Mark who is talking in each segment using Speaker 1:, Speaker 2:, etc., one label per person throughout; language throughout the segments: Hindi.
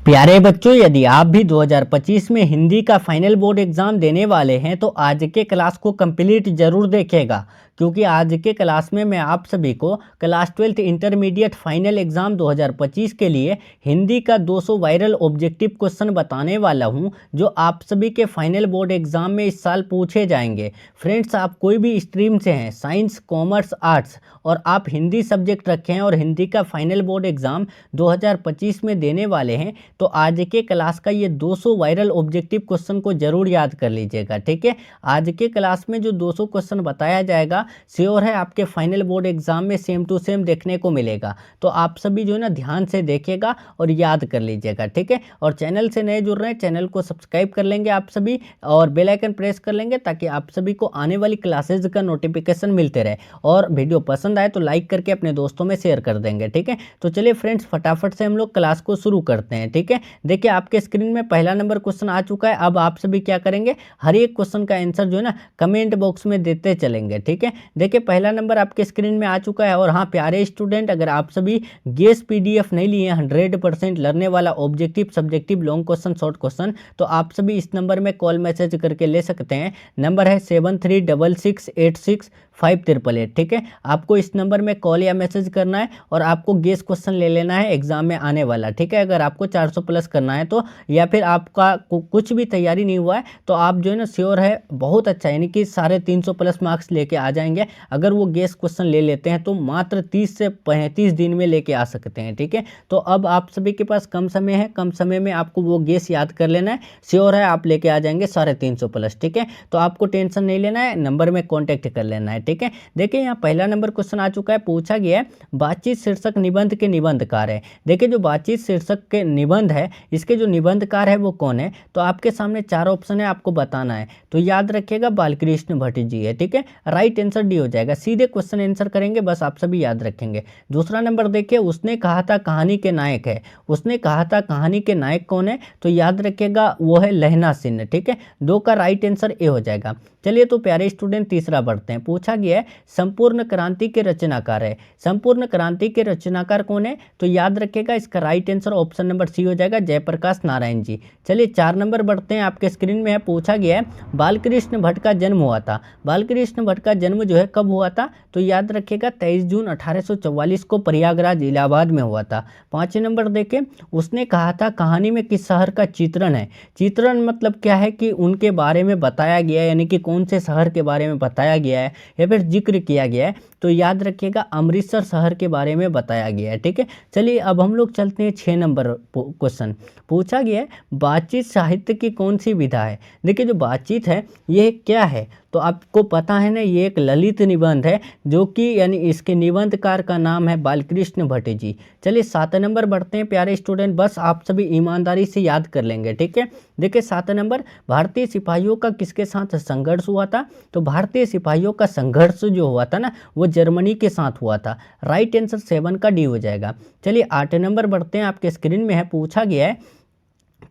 Speaker 1: प्यारे बच्चों, यदि आप भी 2025 में हिंदी का फाइनल बोर्ड एग्जाम देने वाले हैं तो आज के क्लास को कंप्लीट जरूर देखेगा, क्योंकि आज के क्लास में मैं आप सभी को class 12th intermediate final exam 2025 के लिए हिंदी का 200 वायरल ऑब्जेक्टिव क्वेश्चन बताने वाला हूं, जो आप सभी के फाइनल बोर्ड एग्जाम में इस साल पूछे जाएंगे। फ्रेंड्स, आप कोई भी स्ट्रीम से हैं, साइंस, कॉमर्स, आर्ट्स, और आप हिंदी सब्जेक्ट रखे हैं और हिंदी का फाइनल बोर्ड एग्जाम 2025 में देने वाले हैं, तो आज के क्लास का ये 200 वायरल ऑब्जेक्टिव क्वेश्चन को जरूर याद कर लीजिएगा। ठीक है, आज के क्लास में जो 200 क्वेश्चन बताया जाएगा, श्योर है आपके फाइनल बोर्ड एग्जाम में सेम टू सेम देखने को मिलेगा। तो आप सभी जो है ना ध्यान से देखिएगा और याद कर लीजिएगा। ठीक है, और चैनल से नए जुड़ रहे हैं, चैनल को सब्सक्राइब कर लेंगे आप सभी, और बेल आइकन प्रेस कर लेंगे ताकि आप सभी को आने वाली क्लासेज का नोटिफिकेशन मिलते रहे। और वीडियो पसंद आए तो लाइक करके अपने दोस्तों में शेयर कर देंगे। ठीक है, तो चलिए फ्रेंड्स, फटाफट से हम लोग क्लास को शुरू करते हैं। ठीक है, देखिए आपके स्क्रीन में पहला नंबर क्वेश्चन आ चुका है। अब आप सभी क्या करेंगे, हर एक क्वेश्चन का आंसर जो है ना कमेंट बॉक्स में देते चलेंगे। ठीक है, देखिए पहला नंबर आपके स्क्रीन में आ चुका है। और हाँ प्यारे स्टूडेंट, अगर आप सभी गेस पीडीएफ नहीं लिए 100% लर्ने वाला objective, subjective, long question, short question, तो आप सभी इस नंबर में कॉल मैसेज करके ले सकते हैं। नंबर है 7366865888। ठीक है, आपको इस नंबर में कॉल या मैसेज करना है और आपको गेस क्वेश्चन ले लेना है एग्जाम में आने वाला। ठीक है, अगर आपको 400 प्लस करना है तो, या फिर आपका कुछ भी तैयारी नहीं हुआ है तो आप जो है ना श्योर है बहुत अच्छा, यानी कि 350 प्लस मार्क्स लेके आ जाएंगे। अगर वो गेस क्वेश्चन ले लेते हैं तो मात्र 30 से 35 दिन में लेके आ सकते हैं। ठीक है, तो अब आप सभी के पास कम समय है, कम समय में आपको वो गेस याद कर लेना है। श्योर है आप लेके आ जाएंगे 350 प्लस। ठीक है, तो आपको टेंशन नहीं लेना है, नंबर में कॉन्टेक्ट कर लेना है। ठीक है, देखिए यहाँ पहला नंबर क्वेश्चन आ चुका है। पूछा गया है बातचीत शीर्षक निबंध के निबंधकार है। देखिए जो बातचीत शीर्षक के निबंध है, इसके जो निबंधकार है वो कौन है, तो आपके सामने 4 ऑप्शन है, आपको बताना है। तो याद रखिएगा बालकृष्ण भट्ट जी है। ठीक है, राइट आंसर डी हो जाएगा। सीधे क्वेश्चन आंसर करेंगे, बस आप सभी याद रखेंगे। दूसरा नंबर देखिए, उसने कहा था कहानी के नायक है। उसने कहा था कहानी के नायक कौन है, तो याद रखिएगा वो है लहना सिंह। ठीक है, 2 का राइट आंसर ए हो जाएगा। चलिए तो प्यारे स्टूडेंट तीसरा बढ़ते हैं। पूछा गया है संपूर्ण क्रांति के रचनाकार है। संपूर्ण क्रांति के रचनाकार कौन है, तो याद रखिएगा इसका right answer option number C हो जाएगा, जयप्रकाश नारायण जी। चलिए 4 नंबर बढ़ते हैं, आपके स्क्रीन में है। पूछा गया है बालकृष्ण भट्ट का जन्म हुआ था। बालकृष्ण भट्ट का जन्म जो है कब हुआ था, तो याद रखिएगा 23 जून 1844 को प्रयागराज इलाहाबाद में हुआ था। 5 नंबर देखें, उसने कहा था कहानी में किस शहर का चित्रण है। चित्रण मतलब क्या है कि उनके बारे में बताया गया है, यानी कि कौन से शहर के बारे में बताया गया है या फिर जिक्र किया गया है, तो याद रखिएगा अमृतसर शहर के बारे में बताया गया है। ठीक है, चलिए अब हम लोग चलते हैं 6 नंबर क्वेश्चन। पूछा गया है बातचीत साहित्य की कौन सी विधा है। देखिए जो बातचीत है ये क्या है, तो आपको पता है ना, ये एक ललित निबंध है, जो कि यानी इसके निबंधकार का नाम है बालकृष्ण भट्ट जी। चलिए 7 नंबर बढ़ते हैं प्यारे स्टूडेंट, बस आप सभी ईमानदारी से याद कर लेंगे। ठीक है, देखिए 7 नंबर, भारतीय सिपाहियों का किसके साथ संघर्ष हुआ था, तो भारतीय सिपाहियों का संघर्ष जो हुआ था ना वो जर्मनी के साथ हुआ था। राइट आंसर 7 का डी हो जाएगा। चलिए 8 नंबर बढ़ते हैं, आपके स्क्रीन में है। पूछा गया है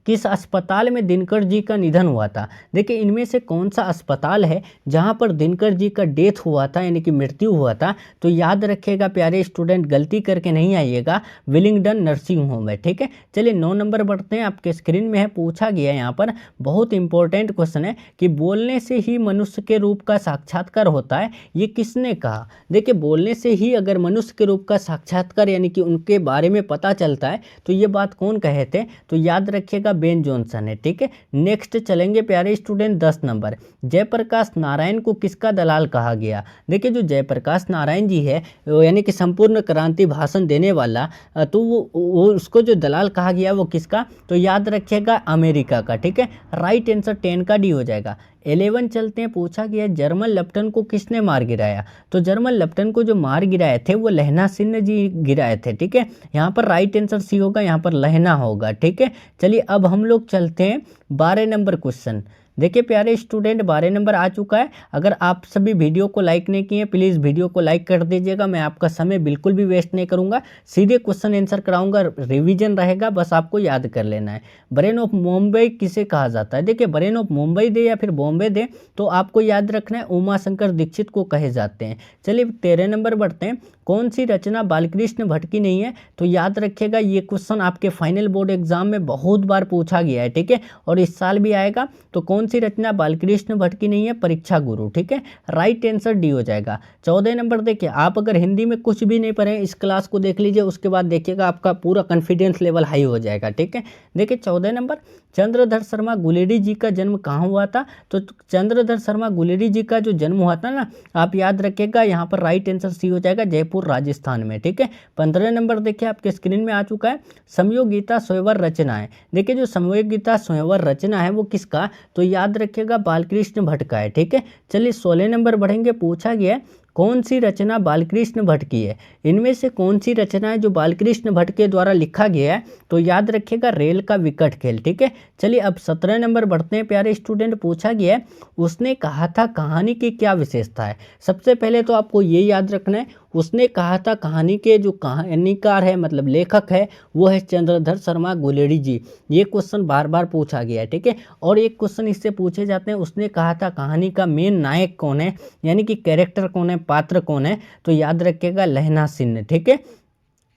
Speaker 1: किस अस्पताल में दिनकर जी का निधन हुआ था। देखिए इनमें से कौन सा अस्पताल है जहां पर दिनकर जी का डेथ हुआ था, यानी कि मृत्यु हुआ था, तो याद रखिएगा प्यारे स्टूडेंट, गलती करके नहीं आइएगा, विलिंगडन नर्सिंग होम है। ठीक है, चलिए 9 नंबर बढ़ते हैं, आपके स्क्रीन में है। पूछा गया है यहाँ पर बहुत इंपॉर्टेंट क्वेश्चन है कि बोलने से ही मनुष्य के रूप का साक्षात्कार होता है, ये किसने कहा। देखिए बोलने से ही अगर मनुष्य के रूप का साक्षात्कार यानी कि उनके बारे में पता चलता है, तो ये बात कौन कहे थे, तो याद रखिएगा बेन जॉनसन है। ठीक है, नेक्स्ट चलेंगे प्यारे स्टूडेंट 10 नंबर, जयप्रकाश नारायण को किसका दलाल कहा गया। देखिए जो जयप्रकाश नारायण जी है, यानी कि संपूर्ण क्रांति भाषण देने वाला, तो वो उसको जो दलाल कहा गया वो किसका, तो याद रखिएगा अमेरिका का। ठीक है, राइट आंसर 10 का डी हो जाएगा। 11 चलते हैं। पूछा गया जर्मन लेफ्टन को किसने मार गिराया, तो जर्मन लेफ्टन को जो मार गिराए थे वो लहना सिंह जी गिराए थे। ठीक है, यहाँ पर राइट आंसर सी होगा, यहाँ पर लहना होगा। ठीक है, चलिए अब हम लोग चलते हैं 12 नंबर क्वेश्चन। देखिए प्यारे स्टूडेंट 12 नंबर आ चुका है। अगर आप सभी वीडियो को लाइक नहीं किए प्लीज़ वीडियो को लाइक कर दीजिएगा। मैं आपका समय बिल्कुल भी वेस्ट नहीं करूंगा, सीधे क्वेश्चन आंसर कराऊंगा, रिवीजन रहेगा, बस आपको याद कर लेना है। ब्रेन ऑफ मुंबई किसे कहा जाता है? देखिए ब्रेन ऑफ मुंबई दे या फिर बॉम्बे दे तो आपको याद रखना है उमा शंकर दीक्षित को कहे जाते हैं। चलिए 13 नंबर बढ़ते हैं। कौन सी रचना बालकृष्ण भट्ट की नहीं है? तो याद रखिएगा ये क्वेश्चन आपके फाइनल बोर्ड एग्जाम में बहुत बार पूछा गया है, ठीक है, और इस साल भी आएगा। तो कौन सी रचना बालकृष्ण भट्ट की नहीं है? परीक्षा गुरु, ठीक है, राइट आंसर डी हो जाएगा। 14 नंबर देखिए, आप अगर हिंदी में कुछ भी नहीं पढ़े इस क्लास को देख लीजिए, उसके बाद देखिएगा आपका पूरा कॉन्फिडेंस लेवल हाई हो जाएगा, ठीक है। देखिए 14 नंबर, चंद्रधर शर्मा गुलेरी जी का जन्म कहाँ हुआ था? तो चंद्रधर शर्मा गुलेरी जी का जो जन्म हुआ था ना, आप याद रखिएगा यहाँ पर राइट आंसर सी हो जाएगा, जयपुर राजस्थान में, ठीक है। 15 नंबर देखिए आपके स्क्रीन में आ चुका है, समयोगीता स्वयंवर रचना है। देखिए जो समयोगीता स्वयंवर रचना है वो किसका? तो याद रखिएगा बालकृष्ण भट्ट का है, ठीक है। चलिए 16 नंबर बढ़ेंगे। पूछा गया है कौन सी रचना बालकृष्ण भट्ट की है? इनमें से कौन सी रचना है जो बालकृष्ण भट्ट के द्वारा लिखा गया है? तो याद रखिएगा रेल का विकट खेल, ठीक है। चलिए अब 17 नंबर बढ़ते हैं प्यारे स्टूडेंट। पूछा गया है उसने कहा था कहानी की क्या विशेषता है? सबसे पहले तो आपको ये याद रखना है, उसने कहा था कहानी के जो कहानीकार है मतलब लेखक है वो है चंद्रधर शर्मा गुलेरी जी। ये क्वेश्चन बार बार पूछा गया है, ठीक है। और एक क्वेश्चन इससे पूछे जाते हैं, उसने कहा था कहानी का मेन नायक कौन है, यानी कि कैरेक्टर कौन है, पात्र कौन है? तो याद रखिएगा लहना सिंह, ठीक है।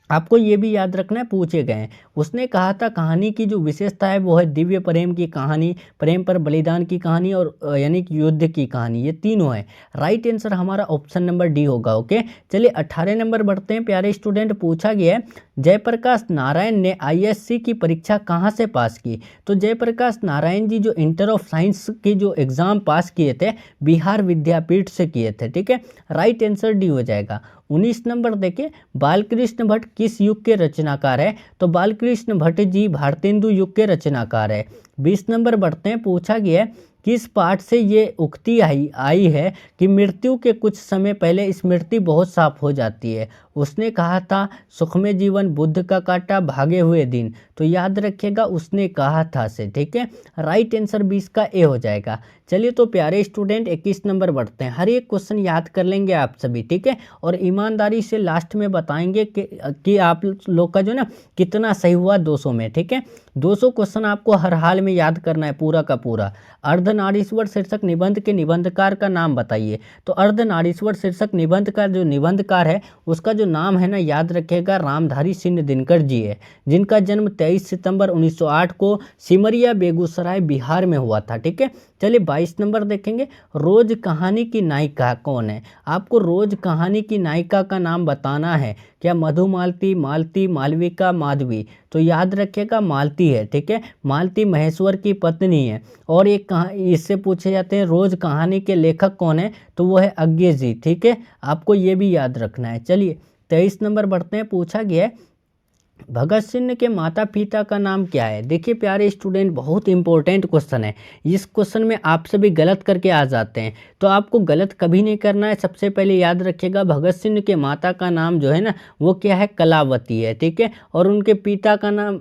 Speaker 1: आपको ये भी याद रखना है, पूछे गए हैं। उसने कहा था कहानी की जो विशेषता है वो है दिव्य प्रेम की कहानी, प्रेम पर बलिदान की कहानी और यानी कि युद्ध की कहानी, ये तीनों है। राइट आंसर हमारा ऑप्शन नंबर डी होगा, ओके। चलिए 18 नंबर बढ़ते हैं प्यारे स्टूडेंट। पूछा गया है जयप्रकाश नारायण ने आईएससी की परीक्षा कहाँ से पास की? तो जयप्रकाश नारायण जी जो इंटर ऑफ साइंस की जो एग्ज़ाम पास किए थे बिहार विद्यापीठ से किए थे, ठीक है। राइट आंसर डी हो जाएगा। 19 नंबर देखिए, बालकृष्ण भट्ट किस युग के रचनाकार है? तो बालकृष्ण भट्ट जी भारतेंदु युग के रचनाकार है। 20 नंबर बढ़ते हैं। पूछा गया है किस पाठ से ये उक्ति आई है कि मृत्यु के कुछ समय पहले स्मृति बहुत साफ हो जाती है? उसने कहा था सुखमय जीवन, बुद्ध का काटा, भागे हुए दिन। तो याद रखिएगा उसने कहा था से, ठीक है। राइट आंसर 20 का ए हो जाएगा। चलिए तो प्यारे स्टूडेंट 21 नंबर बढ़ते हैं। हर एक क्वेश्चन याद कर लेंगे आप सभी, ठीक है, और ईमानदारी से लास्ट में बताएंगे कि आप लोग का जो ना कितना सही हुआ 200 में, ठीक है। 200 क्वेश्चन आपको हर हाल में याद करना है पूरा का पूरा। अर्धनारीश्वर शीर्षक निबंध के निबंधकार का नाम बताइए। तो अर्धनारीश्वर शीर्षक निबंध का जो निबंधकार है उसका जो नाम है ना, याद रखिएगा रामधारी सिंह दिनकर जी है, जिनका जन्म 23 सितंबर 1908 को सिमरिया बेगूसराय बिहार में हुआ था, ठीक है। चलिए 22 नंबर देखेंगे, रोज कहानी की नायिका कौन है? आपको रोज कहानी की नायिका का नाम बताना है। क्या मधुमालती, मालती, मालविका, माधवी? तो याद रखिएगा मालती है, ठीक है। मालती महेश्वर की पत्नी है। और एक इससे पूछे जाते हैं रोज कहानी के लेखक कौन है? तो वो है अज्ञे जी, ठीक है। आपको ये भी याद रखना है। चलिए 23 नंबर बढ़ते हैं। पूछा गया है भगत सिंह के माता पिता का नाम क्या है? देखिए प्यारे स्टूडेंट बहुत इंपॉर्टेंट क्वेश्चन है। इस क्वेश्चन में आप सभी गलत करके आ जाते हैं, तो आपको गलत कभी नहीं करना है। सबसे पहले याद रखिएगा भगत सिंह के माता का नाम जो है ना वो क्या है? कलावती है, ठीक है। और उनके पिता का नाम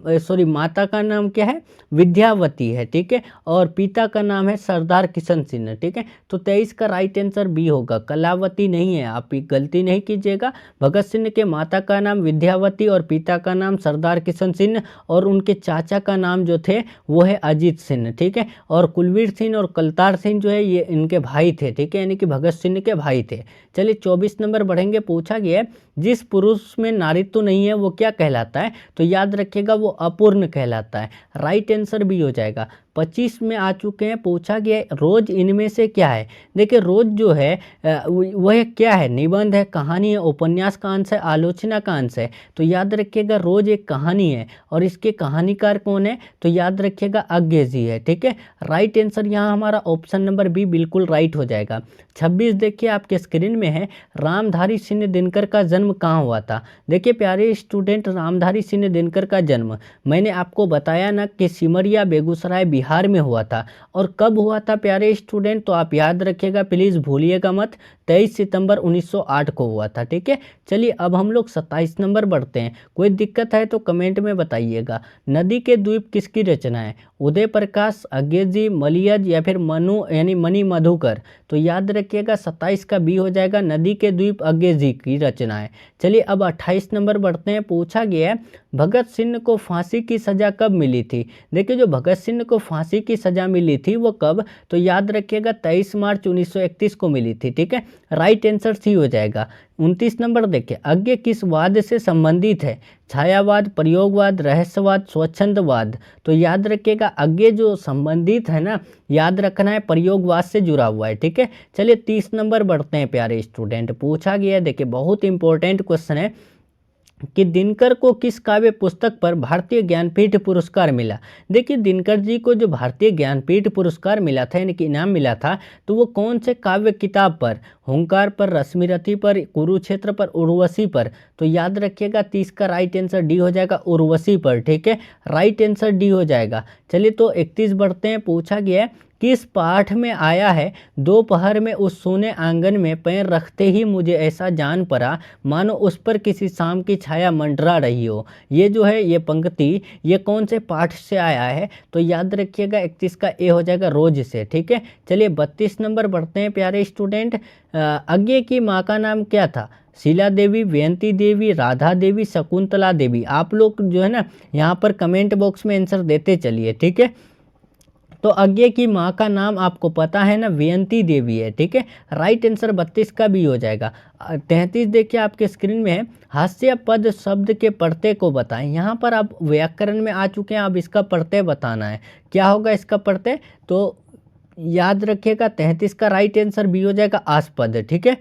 Speaker 1: माता का नाम क्या है? विद्यावती है, ठीक है। और पिता का नाम है सरदार किशन सिंह, ठीक है। तो 23 का राइट आंसर बी होगा, कलावती नहीं है। आप गलती नहीं कीजिएगा। भगत सिंह के माता का नाम विद्यावती और पिता का नाम सरदार किशन सिंह और उनके चाचा का नाम जो थे वो है अजीत सिंह, ठीक है। और कुलवीर सिंह और कलतार सिंह जो है ये इनके भाई थे, ठीक है, यानी कि भगत सिंह के भाई थे। चलिए 24 नंबर बढ़ेंगे। पूछा गया है जिस पुरुष में नारीत्व नहीं है वो क्या कहलाता है? तो याद रखिएगा वो अपूर्ण कहलाता है। राइट आंसर भी हो जाएगा। 25 में आ चुके हैं। पूछा गया है रोज इनमें से क्या है? देखिए रोज जो है वह क्या है? निबंध है, कहानी है, उपन्यास का अंश है, आलोचना का अंश है। तो याद रखिएगा रोज एक कहानी है और इसके कहानीकार कौन है? तो याद रखिएगा अज्ञे जी है, ठीक है। राइट आंसर यहाँ हमारा ऑप्शन नंबर बी बिल्कुल राइट हो जाएगा। 26 देखिए आपके स्क्रीन में है, रामधारी सिंह दिनकर का जन्म कहाँ हुआ था? देखिए प्यारे स्टूडेंट रामधारी सिंह दिनकर का जन्म मैंने आपको बताया ना कि सिमरिया बेगूसराय बिहार में हुआ था। और कब हुआ था प्यारे स्टूडेंट, तो आप याद रखिएगा, प्लीज़ भूलिएगा मत, 23 सितंबर 1908 को हुआ था। ठीक है, चलिए अब हम लोग 27 नंबर बढ़ते हैं। कोई दिक्कत है तो कमेंट में बताइएगा। नदी के द्वीप किसकी रचना है? उदय प्रकाश, अज्ञेय, मलयज या फिर मनु यानी मणि मधुकर। तो याद रखिएगा 27 का बी हो जाएगा, नदी के द्वीप अज्ञेय की रचना है। चलिए अब 28 नंबर बढ़ते हैं। पूछा गया है भगत सिंह को फांसी की सज़ा कब मिली थी? देखिए जो भगत सिंह को फांसी की सज़ा मिली थी वो कब, तो याद रखिएगा 23 मार्च 1931 को मिली थी। ठीक है, राइट आंसर सी हो जाएगा। 29 नंबर देखिए, अज्ञे किस वाद से संबंधित है? छायावाद, प्रयोगवाद, रहस्यवाद, स्वच्छंदवाद। तो याद रखिएगा अज्ञे जो संबंधित है ना, याद रखना है प्रयोगवाद से जुड़ा हुआ है। ठीक है, चलिए 30 नंबर बढ़ते हैं प्यारे स्टूडेंट। पूछा गया है, देखिए बहुत इंपॉर्टेंट क्वेश्चन है कि दिनकर को किस काव्य पुस्तक पर भारतीय ज्ञानपीठ पुरस्कार मिला? देखिए दिनकर जी को जो भारतीय ज्ञानपीठ पुरस्कार मिला था यानी कि इनाम मिला था, तो वो कौन से काव्य किताब पर? हुंकार पर, रश्मिरथी पर, कुरुक्षेत्र पर, उर्वशी पर। तो याद रखिएगा 30 का राइट आंसर डी हो जाएगा, उर्वशी पर। ठीक है, राइट आंसर डी हो जाएगा। चलिए तो 31 बढ़ते हैं। पूछा गया है किस पाठ में आया है, दोपहर में उस सोने आंगन में पैर रखते ही मुझे ऐसा जान पड़ा मानो उस पर किसी शाम की छाया मंडरा रही हो। ये जो है ये पंक्ति ये कौन से पाठ से आया है? तो याद रखिएगा 31 का ए हो जाएगा, रोज से। ठीक है, चलिए 32 नंबर बढ़ते हैं प्यारे स्टूडेंट। अज्ञे की माँ का नाम क्या था? शीला देवी, वयंती देवी, राधा देवी, शकुंतला देवी। आप लोग जो है ना यहाँ पर कमेंट बॉक्स में आंसर देते चलिए। ठीक है, तो अज्ञे की माँ का नाम आपको पता है ना, वयंती देवी है। ठीक है, राइट आंसर 32 का भी हो जाएगा। 33 देखिए आपके स्क्रीन में है, हास्य पद शब्द के प्रत्यय को बताएं। यहाँ पर आप व्याकरण में आ चुके हैं, अब इसका प्रत्यय बताना है। क्या होगा इसका प्रत्यय? तो याद रखिएगा 33 का राइट आंसर भी हो जाएगा, आस्पद। ठीक है,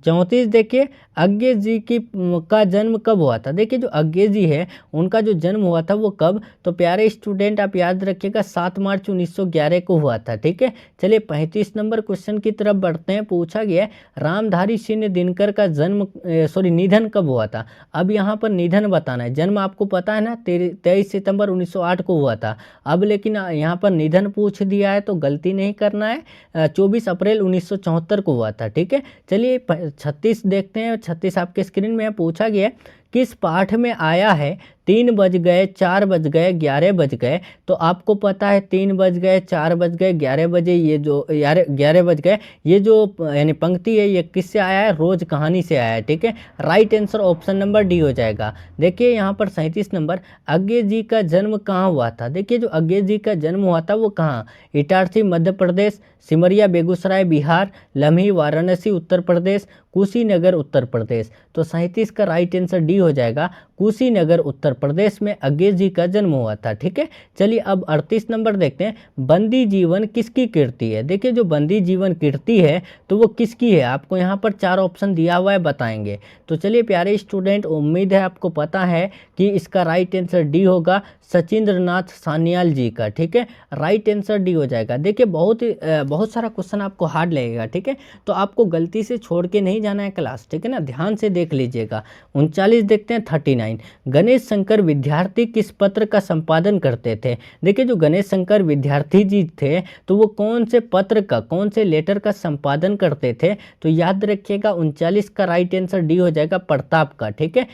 Speaker 1: 34 देखिए, अज्ञे जी की का जन्म कब हुआ था? देखिए जो अज्ञे जी है उनका जो जन्म हुआ था वो कब, तो प्यारे स्टूडेंट आप याद रखिएगा 7 मार्च 1911 को हुआ था। ठीक है, चलिए 35 नंबर क्वेश्चन की तरफ बढ़ते हैं। पूछा गया रामधारी सिंह दिनकर का निधन कब हुआ था? अब यहाँ पर निधन बताना है। जन्म आपको पता है ना 23 सितंबर 1908 को हुआ था। अब लेकिन यहाँ पर निधन पूछ दिया है तो गलती नहीं करना है, 24 अप्रैल 1974 को हुआ था। ठीक है, चलिए 36 देखते हैं। 36 आपके स्क्रीन में पूछा गया किस पाठ में आया है 3 बज गए, 4 बज गए, 11 बज गए। तो आपको पता है 3 बज गए, 4 बज गए, 11 बजे, ये जो 11 बज गए, ये जो यानी पंक्ति है ये किससे आया है? रोज कहानी से आया है। ठीक है, right answer option number D हो जाएगा। देखिए यहाँ पर 37 नंबर, अज्ञे जी का जन्म कहाँ हुआ था? देखिए जो अज्ञे जी का जन्म हुआ था वो कहाँ? इटारसी मध्य प्रदेश, सिमरिया बेगूसराय बिहार, लम्ही वाराणसी उत्तर प्रदेश, कुशीनगर उत्तर प्रदेश। तो 37 का राइट आंसर डी हो जाएगा, कुशीनगर उत्तर प्रदेश में अज्ञे जी का जन्म हुआ था। ठीक है, चलिए अब 38 नंबर देखते हैं, बंदी जीवन किसकी कीर्ति है? देखिए जो बंदी जीवन कीर्ति है तो वो किसकी है? आपको यहाँ पर 4 ऑप्शन दिया हुआ है, बताएंगे। तो चलिए प्यारे स्टूडेंट, उम्मीद है आपको पता है कि इसका राइट आंसर डी होगा, सचिंद्रनाथ सान्याल जी का। ठीक है, राइट आंसर डी हो जाएगा। देखिए बहुत सारा क्वेश्चन आपको हार्ड लगेगा। ठीक है, तो आपको गलती से छोड़ के नहीं जाना है क्लास। ठीक है ना, ध्यान से देख लीजिएगा। 39 देखते हैं, 39, गणेश शंकर विद्यार्थी किस पत्र का संपादन करते थे? देखिए जो गणेश शंकर विद्यार्थी जी थे तो वो कौन से पत्र का, कौन से लेटर का संपादन करते थे? तो याद रखिएगा 39 का राइट आंसर डी हो जाएगा, प्रताप का। ठीक है,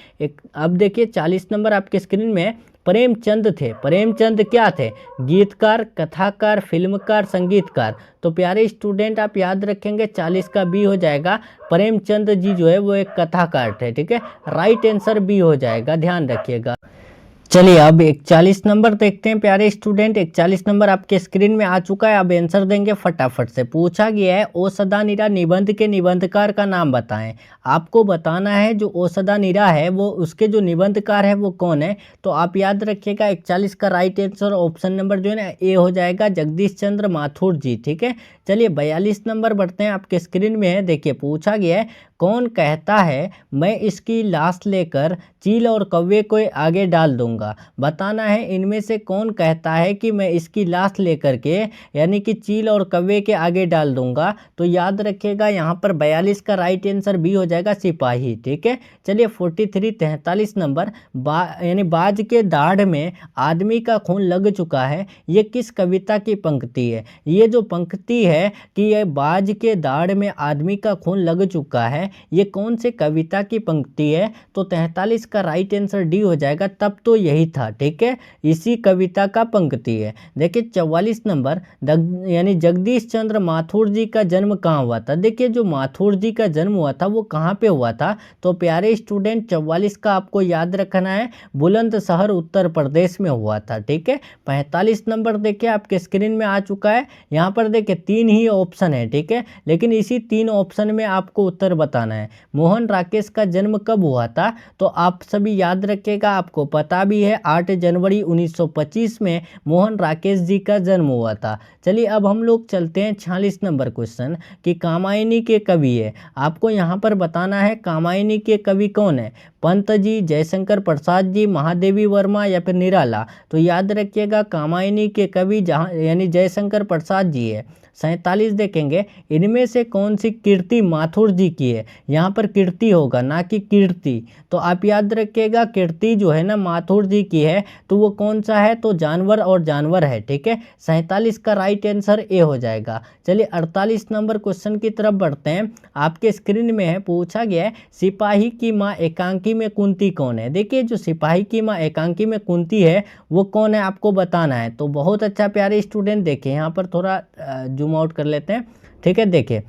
Speaker 1: अब देखिए 40 नंबर आपके स्क्रीन में प्रेमचंद थे। प्रेमचंद क्या थे? गीतकार, कथाकार, फिल्मकार, संगीतकार। तो प्यारे स्टूडेंट आप याद रखेंगे 40 का बी हो जाएगा, प्रेमचंद जी जो है वो एक कथाकार थे। ठीक है, राइट आंसर बी हो जाएगा, ध्यान रखिएगा। चलिए अब 41 नंबर देखते हैं प्यारे स्टूडेंट। 41 नंबर आपके स्क्रीन में आ चुका है, अब आंसर देंगे फटाफट से। पूछा गया है ओसदानिरा निबंध के निबंधकार का नाम बताएं। आपको बताना है जो ओसदानिरा है वो उसके जो निबंधकार है वो कौन है? तो आप याद रखिएगा 41 का राइट आंसर ऑप्शन नंबर जो है ना ए हो जाएगा, जगदीश चंद्र माथुर जी। ठीक है, चलिए 42 नंबर बढ़ते हैं, आपके स्क्रीन में है, देखिए पूछा गया है कौन कहता है मैं इसकी लाश लेकर चील और कौवे को आगे डाल दूंगा। बताना है इनमें से कौन कहता है कि मैं इसकी लाश लेकर के यानी कि चील और कौवे के आगे डाल दूंगा। तो याद रखिएगा यहाँ पर 42 का राइट आंसर बी हो जाएगा, सिपाही। ठीक है, चलिए 43 नंबर, यानी बाज के दाढ़ में आदमी का खून लग चुका है, ये किस कविता की पंक्ति है। ये जो पंक्ति है कि ये बाज के दाढ़ में आदमी का खून लग चुका है, ये कौन से कविता की पंक्ति है। तो 43 का राइट आंसर डी हो जाएगा, तब तो यही था। ठीक है, इसी कविता का पंक्ति है। देखिए 44 नंबर, यानी जगदीश चंद्र माथुर जी का जन्म कहाँ हुआ था। देखिए जो माथुर जी का जन्म हुआ था वो कहाँ पे हुआ था। तो प्यारे स्टूडेंट 44 का आपको याद रखना है, बुलंदशहर उत्तर प्रदेश में हुआ था। ठीक है, 45 नंबर देखिए आपके स्क्रीन में आ चुका है। यहाँ पर देखिए 3 ही ऑप्शन है। ठीक है, लेकिन इसी 3 ऑप्शन में आपको उत्तर बताना है। मोहन राकेश का जन्म कब हुआ था। तो आप सभी याद रखिएगा, आपको पता भी है 8 जनवरी 1925 में मोहन राकेश जी का जन्म हुआ था। चलिए अब हम लोग चलते हैं 46 नंबर क्वेश्चन कि कामायनी के कवि है। आपको यहाँ पर बताना है कामायनी के कवि कौन है। पंत जी, जयशंकर प्रसाद जी, महादेवी वर्मा या फिर निराला। तो याद रखिएगा कामायनी के कवि जहाँ यानी जयशंकर प्रसाद जी है। 47 देखेंगे, इनमें से कौन सी कृति माथुर जी की है। यहाँ पर कृति होगा ना कि कीर्ति। तो आप याद रखिएगा कृति जो है ना माथुर जी की है, तो वो कौन सा है। तो जानवर और जानवर है। ठीक है, 47 का राइट आंसर ए हो जाएगा। चलिए 48 नंबर क्वेश्चन की तरफ बढ़ते हैं। आपके स्क्रीन में है, पूछा गया है सिपाही की माँ एकांकी में कुंती कौन है। देखिए जो सिपाही की माँ एकांकी में कुंती है वो कौन है, आपको बताना है। तो बहुत अच्छा प्यारे स्टूडेंट, देखिए यहाँ पर थोड़ा जूम आउट कर लेते हैं। ठीक है, देखिए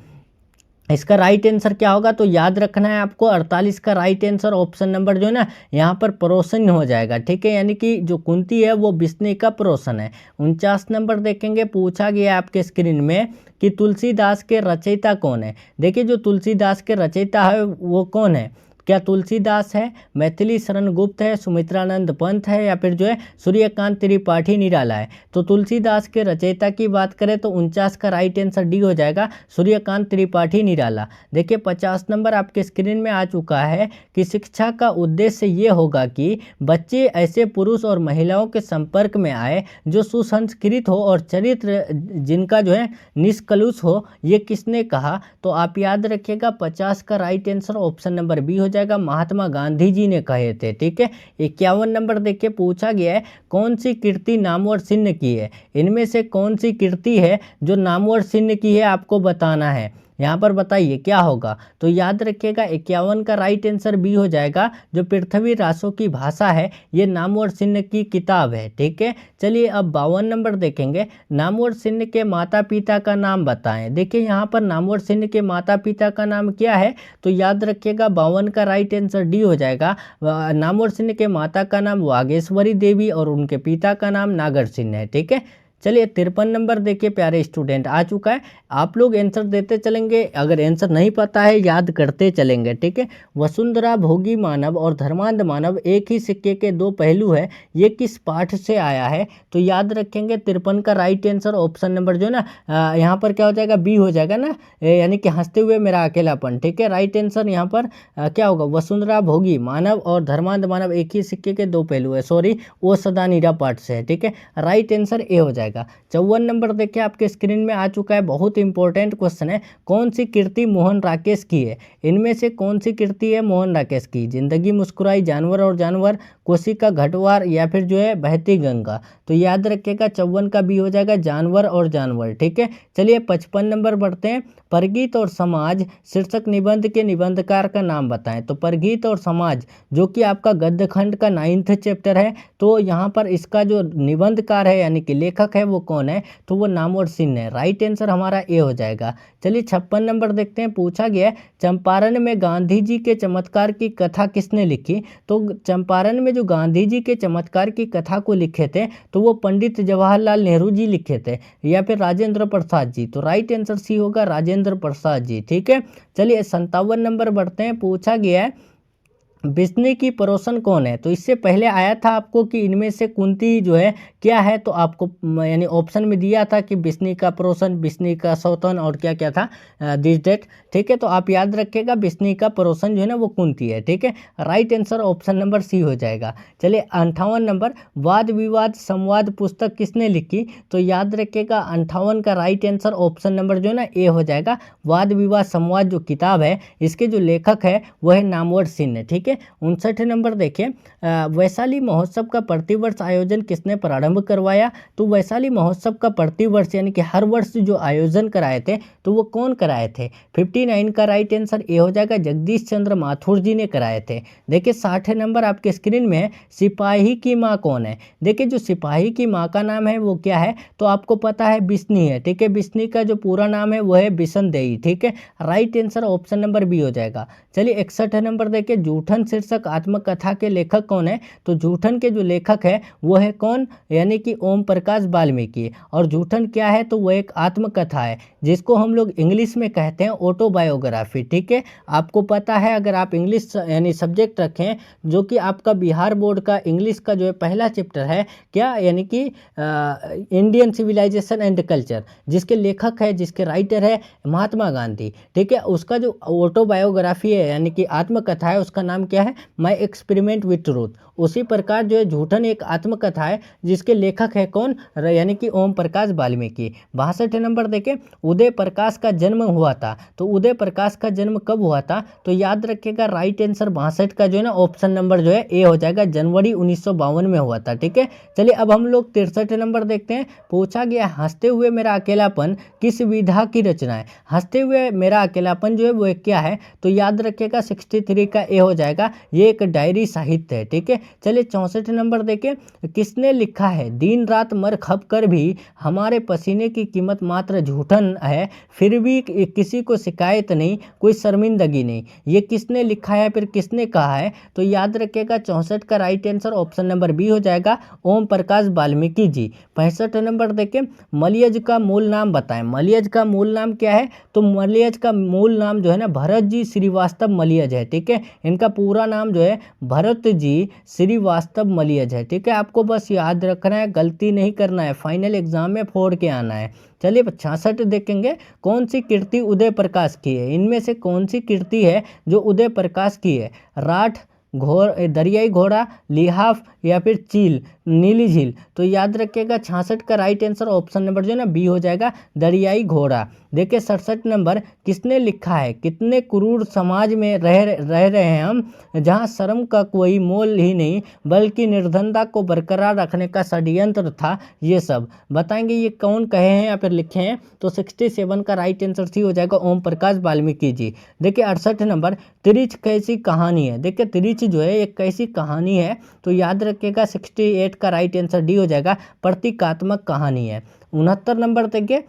Speaker 1: इसका राइट आंसर क्या होगा। तो याद रखना है आपको 48 का राइट आंसर ऑप्शन नंबर जो है ना यहाँ पर प्रोसन हो जाएगा। ठीक है, यानी कि जो कुंती है वो विष्णु का प्रोसन है। 49 नंबर देखेंगे, पूछा गया आपके स्क्रीन में कि तुलसीदास के रचयिता कौन है। देखिए जो तुलसीदास के रचयिता है वो कौन है। क्या तुलसीदास है, मैथिली शरण गुप्त है, सुमित्रानंद पंत है या फिर जो है सूर्यकांत त्रिपाठी निराला है। तो तुलसीदास के रचयिता की बात करें तो 49 का राइट आंसर डी हो जाएगा, सूर्यकांत त्रिपाठी निराला। देखिए 50 नंबर आपके स्क्रीन में आ चुका है कि शिक्षा का उद्देश्य ये होगा कि बच्चे ऐसे पुरुष और महिलाओं के संपर्क में आए जो सुसंस्कृत हो और चरित्र जिनका जो है निष्कलुष हो। ये किसने कहा। तो आप याद रखिएगा 50 का right answer option number B हो जाएगा, महात्मा गांधी जी ने कहे थे। ठीक है, 51 नंबर देखिए पूछा गया है कौन सी कृति नामवर चिन्ह की है। इनमें से कौन सी कृति है जो नामवर चिन्ह की है, आपको बताना है। यहाँ पर बताइए क्या होगा। तो याद रखिएगा 51 का राइट आंसर बी हो जाएगा, जो पृथ्वी रासों की भाषा है ये नामवर चिन्ह की किताब है। ठीक है, चलिए अब 52 नंबर देखेंगे, नामवर चिन्ह के माता पिता का नाम बताएं। देखिए यहाँ पर नामवर चिन्ह के माता पिता का नाम क्या है। तो याद रखिएगा 52 का राइट आंसर डी हो जाएगा, नामवर चिन्ह के माता का नाम वागेश्वरी देवी और उनके पिता का नाम नागर सिंह है। ठीक है, चलिए 53 नंबर देखिए प्यारे स्टूडेंट आ चुका है। आप लोग आंसर देते चलेंगे, अगर आंसर नहीं पता है याद करते चलेंगे। ठीक है, वसुंधरा भोगी मानव और धर्मांध मानव एक ही सिक्के के दो पहलू है, ये किस पाठ से आया है। तो याद रखेंगे 53 का राइट आंसर ऑप्शन नंबर जो है ना यहाँ पर क्या हो जाएगा, बी हो जाएगा ना, यानी कि हंसते हुए मेरा अकेलापन। ठीक है, राइट आंसर यहाँ पर क्या होगा, वसुंधरा भोगी मानव और धर्मांध मानव एक ही सिक्के के दो पहलू है, सॉरी वो सदा नीरा पाठ से है। ठीक है, राइट आंसर ए हो जाएगा। 54 नंबर देखिए आपके स्क्रीन में आ चुका है, बहुत इंपॉर्टेंट क्वेश्चन है, कौन सी कृति मोहन राकेश की है। इनमें से कौन सी कृति है मोहन राकेश की, जिंदगी मुस्कुराई, जानवर और जानवर, कोसी का घटवार या फिर जो है बहती गंगा। तो याद रखिएगा 54 का बी हो जाएगा, जानवर और जानवर। ठीक है, चलिए 55 नंबर बढ़ते हैं, परगीत और समाज शीर्षक निबंध के निबंधकार का नाम बताएं। तो परगीत और समाज जो कि आपका गद्य खंड का 9th चैप्टर है, तो यहाँ पर इसका जो निबंधकार है यानी कि लेखक है वो कौन है। तो वो नामवर सिंह है, राइट आंसर हमारा ए हो जाएगा। चलिए 56 नंबर देखते हैं, पूछा गया है चंपारण में गांधी जी के चमत्कार की कथा किसने लिखी। तो चंपारण में जो गांधी जी के चमत्कार की कथा को लिखे थे तो वो पंडित जवाहरलाल नेहरू जी लिखे थे या फिर राजेंद्र प्रसाद जी। तो राइट आंसर सी होगा, राजेंद्र प्रसाद जी। ठीक है, चलिए 57 नंबर बढ़ते हैं, पूछा गया है बिस्नी की पड़ोसन कौन है? तो इससे पहले आया था आपको कि इनमें से कुंती जो है क्या है, तो आपको यानी ऑप्शन में दिया था कि बिस्नी का पड़ोसन, बिस्नी का सौतन और क्या क्या था दिस डेट। ठीक है, तो आप याद रखिएगा बिस्नी का पड़ोसन जो है ना वो कुंती है। ठीक है, right answer option number C हो जाएगा। चलिए 58 नंबर, वाद विवाद संवाद पुस्तक किसने लिखी? तो याद रखिएगा 58 का राइट आंसर ऑप्शन नंबर जो है ना ए हो जाएगा। वाद विवाद संवाद जो किताब है इसके जो लेखक है वह है नामवर सिंह। ठीक है, 59 नंबर देखिए, वैशाली महोत्सव का प्रतिवर्ष आयोजन किसने प्रारंभ करवाया? तो वैशाली महोत्सव का प्रतिवर्ष यानी कि हर वर्ष जो आयोजन कराए थे तो वो कौन कराए थे? 59 का राइट आंसर ए हो जाएगा, जगदीश चंद्र माथुर जी ने कराए थे। देखिए 60 नंबर आपके स्क्रीन में है, सिपाही की माँ कौन है? देखिए जो सिपाही की माँ का नाम है वो क्या है? तो आपको पता है बिस्नी है। ठीक है, बिस्नी का जो पूरा नाम है वो है बिशन देई। ठीक है, right answer option number B हो जाएगा। चलिए 61 नंबर देखिए, जूठन शीर्षक आत्मकथा के लेखक कौन है? तो जूठन के जो लेखक है वो है कौन? यानी कि ओम प्रकाश वाल्मीकि। और जूठन क्या है? तो वो एक आत्मकथा है जिसको हम लोग इंग्लिश में कहते हैं ऑटोबायोग्राफी। ठीक है, आपको पता है अगर आप इंग्लिश यानी सब्जेक्ट रखें, जो कि आपका बिहार बोर्ड का इंग्लिश का जो है पहला चैप्टर है क्या, यानी कि इंडियन सिविलाइजेशन एंड कल्चर, जिसके लेखक है, जिसके राइटर है महात्मा गांधी। ठीक है, उसका जो ऑटोबायोग्राफी है यानी कि आत्मकथा है उसका नाम क्या है? My experiment with truth. उसी प्रकार जो है जूठन एक आत्मकथा है जिसके लेखक है कौन? यानी कि ओम प्रकाश वाल्मीकि। 62 नंबर देखें, उदय प्रकाश का जन्म हुआ था। तो उदय प्रकाश का जन्म कब हुआ था? तो याद रखिएगा राइट आंसर 62 का जो है ना ऑप्शन नंबर जो है ए हो जाएगा, जनवरी 1952 में हुआ था। ठीक है, चलिए अब हम लोग 63 नंबर देखते हैं। पूछा गया हंसते हुए मेरा अकेलापन किस विधा की रचना है? हंसते हुए मेरा अकेलापन जो है वो क्या है? तो याद रखिएगा 63 का ए हो जाएगा, ये एक डायरी साहित्य है। ठीक है, चलिए 64 नंबर देखें, किसने लिखा है दिन रात मर खप कर भी हमारे पसीने की कीमत मात्र झूठन है, फिर भी किसी को शिकायत नहीं, कोई शर्मिंदगी नहीं। ये किसने लिखा है, फिर किसने कहा है? तो याद रखिएगा 64 का right answer option number B हो जाएगा, ओम प्रकाश वाल्मीकि जी। 65 नंबर देखें, मलयज का मूल नाम बताएं। मलयज का मूल नाम क्या है? तो मलयज का मूल नाम जो है ना भरत जी श्रीवास्तव मलयज है। ठीक है, इनका पूरा नाम जो है भरत जी श्रीवास्तव मलयज है। ठीक है, आपको बस याद रखना है, गलती नहीं करना है, फाइनल एग्जाम में फोड़ के आना है। चलिए 66 देखेंगे, कौन सी कीर्ति उदय प्रकाश की है? इनमें से कौन सी कीर्ति है जो उदय प्रकाश की है? राठ, दरियाई घोड़ा, लिहाफ या फिर चील, नीली झील। तो याद रखिएगा 66 का राइट आंसर ऑप्शन नंबर जो है ना बी हो जाएगा, दरियाई घोड़ा। देखिए 67 नंबर, किसने लिखा है कितने क्रूर समाज में रह रहे हैं हम, जहां शर्म का कोई मोल ही नहीं बल्कि निर्धनता को बरकरार रखने का षड्यंत्र था ये सब। बताएंगे ये कौन कहे हैं या फिर लिखे हैं? तो 67 का राइट आंसर सी हो जाएगा, ओम प्रकाश वाल्मीकि जी। देखिए 68 नंबर, त्रिच कैसी कहानी है? देखिए त्रिच जो है एक कैसी कहानी है? तो याद रखिएगा 68 का राइट आंसर डी हो जाएगा, प्रतीकात्मक कहानी है। 69 नंबर देखिए,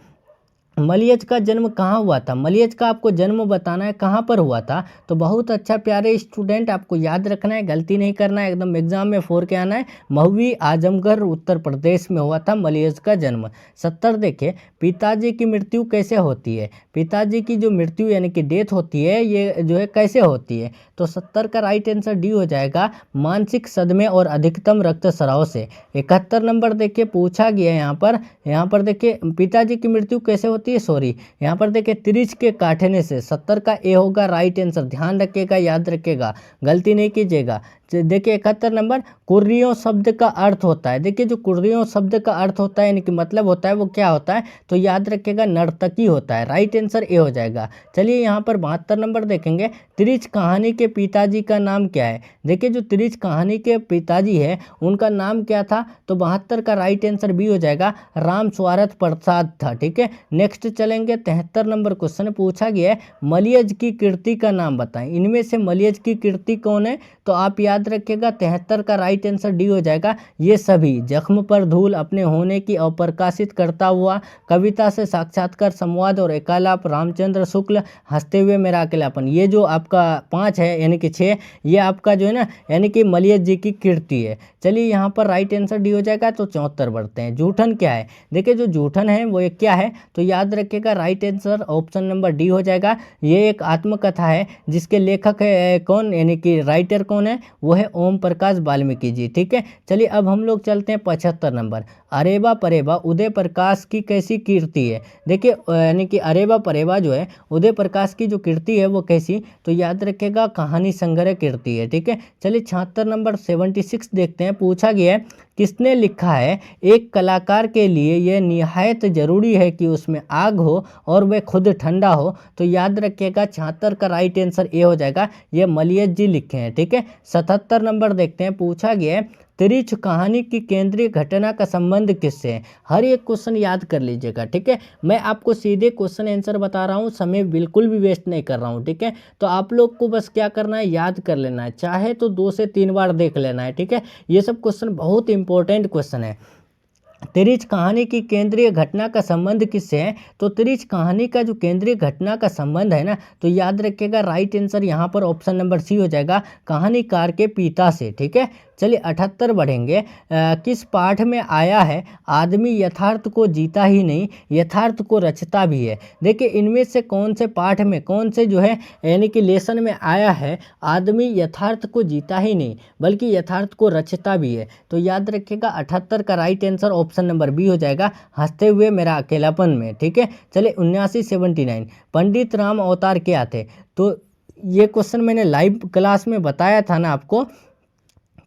Speaker 1: मलयज का जन्म कहाँ हुआ था? मलयज का आपको जन्म बताना है, कहाँ पर हुआ था? तो बहुत अच्छा प्यारे स्टूडेंट, आपको याद रखना है, गलती नहीं करना है, एकदम एग्जाम में फोर के आना है। महुई आजमगढ़ उत्तर प्रदेश में हुआ था मलयज का जन्म। 70 देखिए, पिताजी की मृत्यु कैसे होती है? पिताजी की जो मृत्यु यानी कि डेथ होती है ये जो है कैसे होती है? तो 70 का राइट आंसर डी हो जाएगा, मानसिक सदमे और अधिकतम रक्तस्राव से। 71 नंबर देखिए, पूछा गया यहाँ पर देखिए पिताजी की मृत्यु कैसे होती है, सॉरी यहाँ पर देखिए त्रिच के काटने से। 70 का ए होगा राइट आंसर, ध्यान रखिएगा, याद रखिएगा, गलती नहीं कीजिएगा। देखिए 71 नंबर, कुर्रियों शब्द का अर्थ होता है। देखिए जो कुर्रियों शब्द का अर्थ होता है यानी कि मतलब होता है वो क्या होता है? तो याद रखिएगा नर्तकी होता है, राइट आंसर ए हो जाएगा। चलिए यहाँ पर 72 नंबर देखेंगे, त्रिच कहानी के पिताजी का नाम क्या है? देखिए जो त्रिच कहानी के पिताजी है उनका नाम क्या था? तो 72 का राइट आंसर बी हो जाएगा, राम स्वारथ प्रसाद था। ठीक है, नेक्स्ट चलेंगे 73 नंबर क्वेश्चन पूछा गया है, मलयज की कीर्ति का नाम बताएं। इनमें से मलयज की कीर्ति कौन है? तो आप याद रखिएगा 73 का राइट आंसर डी हो जाएगा, ये सभी। जख्म पर धूल, अपने होने की अप्रकाशित करता हुआ, कविता से साक्षात्कार, संवाद और एकालाप, रामचंद्र शुक्ल, हंसते हुए मेरा अकेलापन। ये जो आपका 5 है यानी कि 6, ये आपका जो है ना यानी कि मलयज जी की कीर्ति है। चलिए यहाँ पर राइट आंसर डी हो जाएगा, तो 74 बढ़ते हैं। जूठन क्या है? देखिए जो जूठन है वो एक क्या है? तो याद रखिएगा right answer option number D हो जाएगा, ये एक आत्मकथा है जिसके लेखक है कौन यानी कि राइटर कौन है, वो है ओम प्रकाश वाल्मीकि जी। ठीक है, चलिए अब हम लोग चलते हैं 75 नंबर। अरेबा परेबा उदय प्रकाश की कैसी कीर्ति है। देखिए यानी कि अरेबा परेबा जो है उदय प्रकाश की जो कीर्ति है वो कैसी, तो याद रखिएगा कहानी संग्रह कीर्ति है। ठीक है, चलिए 76 नंबर 76 देखते हैं। पूछा गया है किसने लिखा है, एक कलाकार के लिए यह निहायत जरूरी है कि उसमें आग हो और वह खुद ठंडा हो। तो याद रखिएगा 76 का राइट आंसर ए हो जाएगा, ये मलियत जी लिखे हैं। ठीक है, 77 नंबर देखते हैं। पूछा गया है तिरिच कहानी की केंद्रीय घटना का संबंध किससे है। हर एक क्वेश्चन याद कर लीजिएगा। ठीक है, मैं आपको सीधे क्वेश्चन आंसर बता रहा हूँ, समय बिल्कुल भी वेस्ट नहीं कर रहा हूँ। ठीक है, तो आप लोग को बस क्या करना है, याद कर लेना है, चाहे तो 2 से 3 बार देख लेना है। ठीक है, ये सब क्वेश्चन बहुत इंपॉर्टेंट क्वेश्चन है। तिरिच कहानी की केंद्रीय घटना का संबंध किससे है, तो तिरिच कहानी का जो केंद्रीय घटना का संबंध है ना, तो याद रखिएगा राइट आंसर यहाँ पर ऑप्शन नंबर सी हो जाएगा, कहानीकार के पिता से। ठीक है, चलिए 78 बढ़ेंगे। किस पाठ में आया है आदमी यथार्थ को जीता ही नहीं यथार्थ को रचता भी है। देखिए इनमें से कौन से पाठ में, कौन से जो है यानी कि लेसन में आया है आदमी यथार्थ को जीता ही नहीं बल्कि यथार्थ को रचता भी है। तो याद रखिएगा 78 का right answer option number B हो जाएगा, हंसते हुए मेरा अकेलापन में। ठीक है, चलिए 79 पंडित राम अवतार क्या थे। तो ये क्वेश्चन मैंने लाइव क्लास में बताया था ना आपको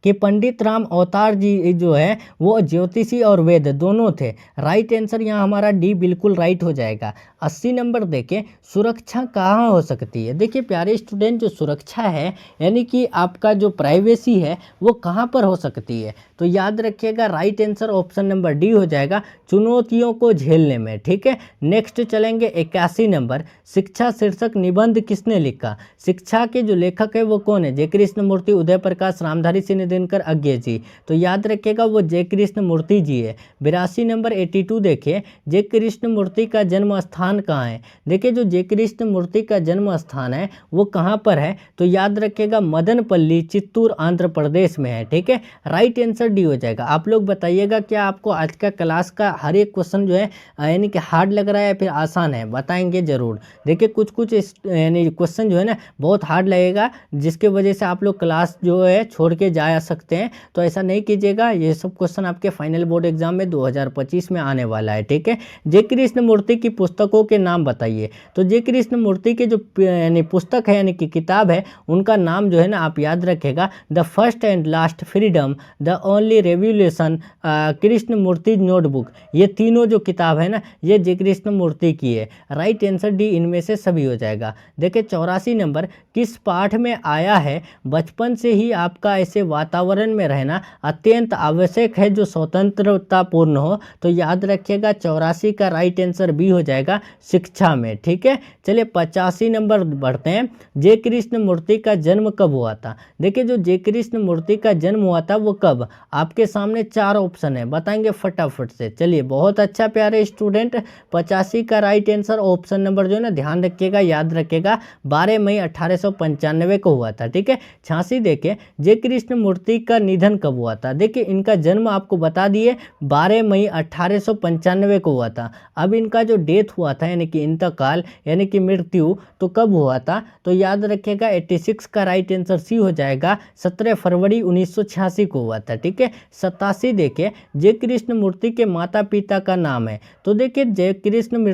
Speaker 1: कि पंडित राम अवतार जी जो है वो ज्योतिषी और वेद दोनों थे। राइट आंसर यहाँ हमारा डी बिल्कुल राइट हो जाएगा। 80 नंबर देखें, सुरक्षा कहाँ हो सकती है। देखिए प्यारे स्टूडेंट, जो सुरक्षा है यानी कि आपका जो प्राइवेसी है वो कहाँ पर हो सकती है, तो याद रखिएगा right answer option number D हो जाएगा, चुनौतियों को झेलने में। ठीक है, नेक्स्ट चलेंगे 81 नंबर, शिक्षा शीर्षक निबंध किसने लिखा। शिक्षा के जो लेखक है वो कौन है, जय कृष्ण मूर्ति, उदय प्रकाश, रामधारी सिंह दिनकर, अज्ञे जी। तो याद रखिएगा वो जय कृष्ण मूर्ति जी है। 82 नंबर 82 देखिए, जय कृष्ण मूर्ति का जन्म स्थान कहाँ है। देखिए जो जय कृष्ण मूर्ति का जन्म स्थान है वो कहाँ पर है, तो याद रखिएगा मदनपल्ली, चित्तूर, आंध्र प्रदेश में है। ठीक है, राइट आंसर डी हो जाएगा। आप लोग बताइएगा क्या आपको आज का क्लास का हर एक क्वेश्चन जो है यानी कि हार्ड लग रहा है या फिर आसान है, बताएंगे जरूर। देखिए कुछ कुछ यानी क्वेश्चन जो है ना बहुत हार्ड लगेगा, जिसके वजह से आप लोग क्लास जो है छोड़ के जा सकते हैं, तो ऐसा नहीं कीजिएगा। ये सब क्वेश्चन आपके फाइनल बोर्ड एग्जाम में 2025 में आने वाला है। ठीक है, जय कृष्ण मूर्ति की पुस्तकों के नाम बताइए। तो जय कृष्ण मूर्ति के जो यानी पुस्तक है यानी कि किताब है उनका नाम जो है ना आप याद रखेगा, the first and last freedom, the only revolution, Krishnamurti notebook. ये तीनों जो किताब है ना ये जय कृष्ण मूर्ति की है। राइट आंसर डी इनमें से सभी हो जाएगा। देखिए 84 नंबर, किस पाठ में आया है बचपन से ही आपका ऐसे वातावरण में रहना अत्यंत आवश्यक है जो स्वतंत्रतापूर्ण हो। तो याद रखिएगा 84 का राइट आंसर बी हो जाएगा, शिक्षा में। ठीक है, चलिए 85 नंबर बढ़ते हैं, जय कृष्ण मूर्ति का जन्म कब हुआ था। देखिए जो जय कृष्ण मूर्ति का जन्म हुआ था वो कब, आपके सामने 4 ऑप्शन है, बताएंगे फटाफट से। चलिए बहुत अच्छा प्यारे स्टूडेंट, 85 का राइट आंसर ऑप्शन नंबर जो है ना ध्यान रखिएगा, याद रखिएगा 12 मई 1895 को हुआ था। ठीक है, 86 देखिए, जय कृष्ण मूर्ति का निधन कब हुआ था। देखिए इनका जन्म आपको बता दिए 12 मई 1895 को हुआ था। अब इनका जो डेथ हुआ था यानी कि इंतकाल यानी कि मृत्यु तो कब हुआ था, तो याद रखिएगा 86 का राइट आंसर सी हो जाएगा, 17 फरवरी 1986 को हुआ था। ठीक है, 87 देखिए, जय कृष्ण मूर्ति के माता पिता का नाम है। तो देखिए जय कृष्ण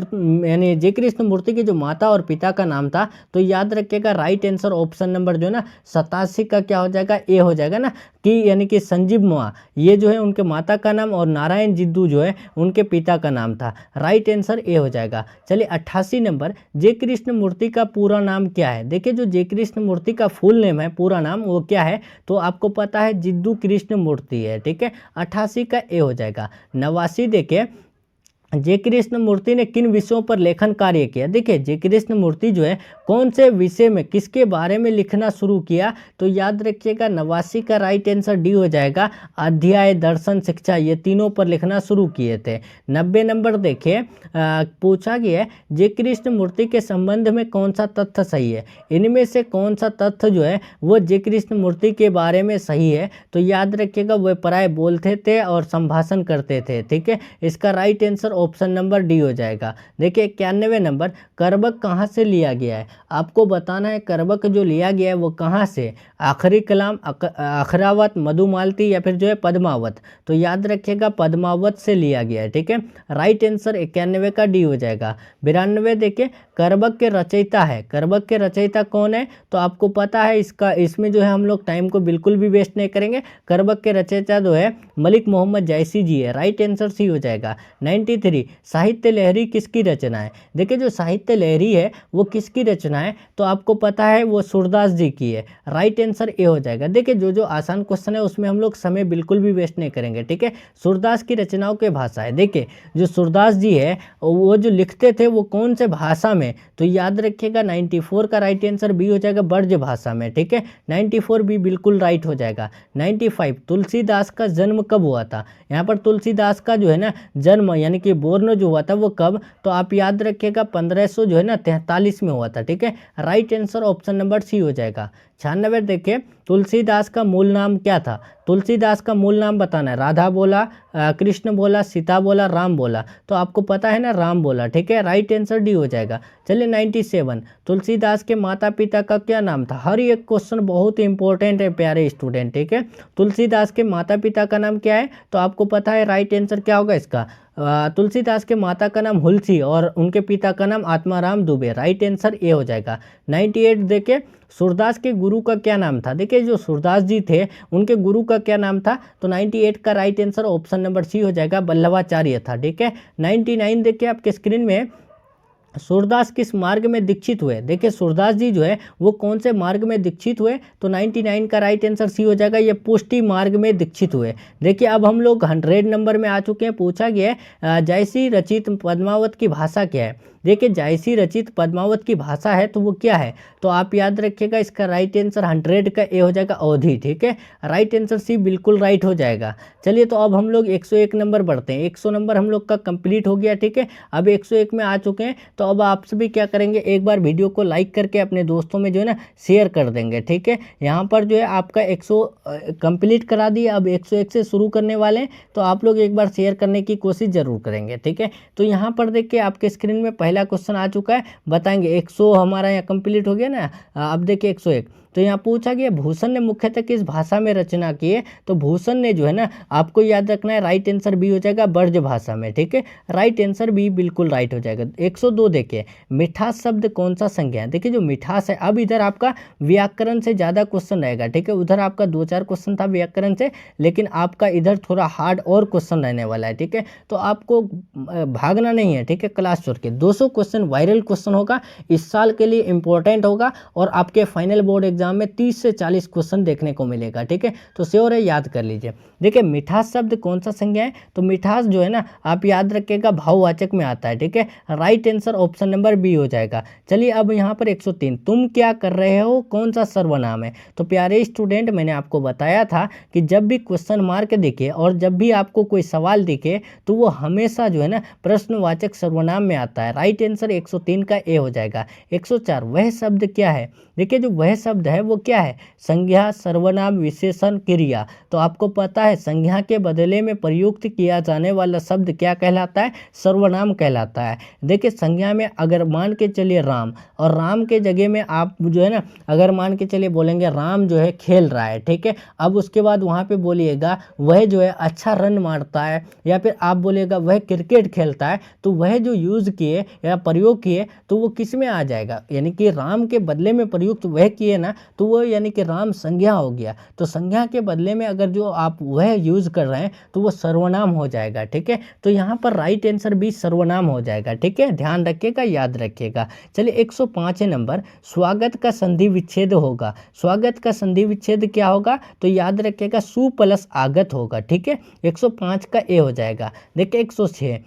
Speaker 1: यानी जय कृष्ण मूर्ति के जो माता और पिता का नाम था, तो याद रखिएगा राइट आंसर ऑप्शन नंबर जो है ना 87 का क्या हो जाएगा, ए हो जाएगा ना, कि यानी कि संजीव मुआ ये जो है उनके माता का नाम और नारायण जिद्दू जो है उनके पिता का नाम था। राइट आंसर ए हो जाएगा। चलिए 88 नंबर, जय कृष्ण मूर्ति का पूरा नाम क्या है। देखिए जो जय कृष्ण मूर्ति का फुल नेम है, पूरा नाम वो क्या है, तो आपको पता है जिद्दू कृष्ण मूर्ति है। ठीक है, 88 का ए हो जाएगा। 89 देखिए, जय कृष्ण मूर्ति ने किन विषयों पर लेखन कार्य किया। देखिए जय कृष्ण मूर्ति जो है कौन से विषय में किसके बारे में लिखना शुरू किया, तो याद रखिएगा 89 का राइट आंसर डी हो जाएगा, अध्याय, दर्शन, शिक्षा, ये तीनों पर लिखना शुरू किए थे। 90 नंबर देखिए, पूछा गया है जय कृष्ण मूर्ति के संबंध में कौन सा तथ्य सही है। इनमें से कौन सा तथ्य जो है वो जय कृष्ण मूर्ति के बारे में सही है, तो याद रखिएगा वे प्राय बोलते थे और संभाषण करते थे। ठीक है, इसका right answer option number D हो जाएगा। देखिए 91 नंबर, करबक कहाँ से लिया गया है, आपको बताना है करबक जो लिया गया है वो कहाँ से, आखिरी कलाम, अखरावत, मधुमालती या फिर जो है पद्मावत। तो याद रखिएगा पद्मावत से लिया गया है, ठीक है। राइट आंसर 91 का डी हो जाएगा। 92 देखिए, करबक के रचयिता है, करबक के रचयिता कौन है, तो आपको पता है इसका, इसमें जो है हम लोग टाइम को बिल्कुल भी वेस्ट नहीं करेंगे। करबक के रचयिता जो है मलिक मोहम्मद जायसी जी है। राइट आंसर सी हो जाएगा। 93, साहित्य लहरी किसकी रचना है। देखिए जो साहित्य लहरी है वो किसकी रचना है, तो आपको पता है वो सूरदास जी की है। राइट आंसर ए हो जाएगा। देखिए जो आसान क्वेश्चन है उसमें हम लोग समय बिल्कुल भी वेस्ट नहीं करेंगे, ठीक है। सूरदास की रचनाओं के भाषा है। देखिए जो सूरदास जी है वो जो लिखते थे वो कौन से भाषा में, तो याद रखिएगा 94 का राइट आंसर बी हो जाएगा, ब्रज भाषा में, ठीक है। 94 भी बिल्कुल राइट हो जाएगा। 95, तुलसीदास का जन्म कब हुआ था। यहाँ पर तुलसीदास का जो है ना जन्म यानी कि बोर्न जो हुआ था वो कब, तो आप याद रखिएगा 1500 जो है ना 43 में हुआ था, ठीक है। Right answer option number C हो जाएगा। 96 देखिए, तुलसीदास का मूल नाम क्या था। तुलसीदास का मूल नाम बताना है। राधा बोला, कृष्ण बोला, सीता बोला, राम बोला, तो आपको पता है ना राम बोला, ठीक है। राइट आंसर डी हो जाएगा। चलिए 97, तुलसीदास के माता पिता का क्या नाम था। हर एक क्वेश्चन बहुत इंपॉर्टेंट है प्यारे स्टूडेंट, ठीक है। तुलसीदास के माता पिता का नाम क्या है, तो आपको पता है राइट आंसर क्या होगा इसका। तुलसीदास के माता का नाम हुलसी और उनके पिता का नाम Atmaram Dubey. Right answer A हो जाएगा। 98 देखिए, सूरदास के गुरु का क्या नाम था। देखिए जो सूरदास जी थे उनके गुरु का क्या नाम था, तो 98 का right answer option number C हो जाएगा, वल्लभाचार्य था, ठीक है। 99 देखिए आपके स्क्रीन में, सूरदास किस मार्ग में दीक्षित हुए। देखिए सूरदास जी जो है वो कौन से मार्ग में दीक्षित हुए, तो 99 का राइट आंसर सी हो जाएगा, ये पुष्टि मार्ग में दीक्षित हुए। देखिए अब हम लोग 100 नंबर में आ चुके हैं। पूछा गया है जायसी रचित पद्मावत की भाषा क्या है। देखिए जायसी रचित पद्मावत की भाषा है तो वो क्या है, तो आप याद रखिएगा इसका राइट आंसर 100 का ए हो जाएगा, अवधि, ठीक है। राइट आंसर सी बिल्कुल राइट हो जाएगा। चलिए तो अब हम लोग 101 नंबर बढ़ते हैं। 100 नंबर हम लोग का कंप्लीट हो गया, ठीक है। अब 101 में आ चुके हैं, तो अब आप सभी क्या करेंगे, एक बार वीडियो को लाइक करके अपने दोस्तों में जो है ना शेयर कर देंगे, ठीक है। यहाँ पर जो है आपका 100 कंप्लीट करा दिया, अब 101 से शुरू करने वाले हैं, तो आप लोग एक बार शेयर करने की कोशिश जरूर करेंगे, ठीक है। तो यहाँ पर देखिए आपके स्क्रीन में पहला क्वेश्चन आ चुका है, बताएंगे 100 हमारा यहाँ कंप्लीट हो गया ना। अब देखिए 101, तो यहाँ पूछा गया भूषण ने मुख्यतः किस भाषा में रचना की है, तो भूषण ने जो है ना आपको याद रखना है राइट आंसर बी हो जाएगा, ब्रज भाषा में, ठीक है। राइट आंसर बी बिल्कुल राइट हो जाएगा। 102 देखिए, मिठास शब्द कौन सा संज्ञा है। देखिए जो मिठास है, अब इधर आपका व्याकरण से ज़्यादा क्वेश्चन रहेगा, ठीक है। उधर आपका 2-4 क्वेश्चन था व्याकरण से, लेकिन आपका इधर थोड़ा हार्ड और क्वेश्चन रहने वाला है, ठीक है। तो आपको भागना नहीं है, ठीक है। क्लास छोड़ के 200 क्वेश्चन वायरल क्वेश्चन होगा, इस साल के लिए इंपॉर्टेंट होगा, और आपके फाइनल बोर्ड एग्जाम में 30 से 40 क्वेश्चन देखने को मिलेगा, ठीक है। तो श्योर है, याद कर लीजिए। देखिए मिठास शब्द कौन सा संज्ञा है, तो मिठास जो है ना आप याद रखिएगा भाववाचक में आता है, ठीक है। Right answer option number B हो जाएगा। चलिए अब यहाँ पर 103, तुम क्या कर रहे हो कौन सा सर्वनाम है। तो प्यारे स्टूडेंट मैंने आपको बताया था कि जब भी क्वेश्चन मार्क दिखे और जब भी आपको कोई सवाल दिखे तो वो हमेशा जो है ना प्रश्नवाचक सर्वनाम में आता है। राइट आंसर 103 का ए हो जाएगा। 104, वह शब्द क्या है। देखिए जो वह शब्द है वो क्या है, संज्ञा, सर्वनाम, विशेषण, क्रिया। तो आपको पता है संज्ञा के बदले में प्रयुक्त किया जाने वाला शब्द क्या कहलाता है, सर्वनाम कहलाता है। देखिए संज्ञा में अगर मान के चलिए राम, और राम के जगह में आप जो है ना अगर मान के चलिए बोलेंगे राम जो है खेल रहा है, ठीक है। अब उसके बाद वहाँ पे बोलिएगा वह जो है अच्छा रन मारता है, या फिर आप बोलिएगा वह क्रिकेट खेलता है, तो वह जो यूज़ किए या प्रयोग किए तो वो किस में आ जाएगा, यानी कि राम के बदले में प्रयुक्त वह किए ना, तो वो यानी कि राम संज्ञा हो गया। तो संज्ञा के बदले में अगर जो आप वह यूज़ कर रहे हैं तो वो सर्वनाम हो जाएगा, ठीक है। तो यहाँ पर राइट आंसर भी सर्वनाम हो जाएगा, ठीक है। ध्यान रखिएगा, याद रखिएगा। चलिए 105 नंबर, स्वागत का संधि विच्छेद होगा। स्वागत का संधि विच्छेद क्या होगा, तो याद रखिएगा सु प्लस आगत होगा, ठीक है। 105 का ए हो जाएगा। देखिए 106,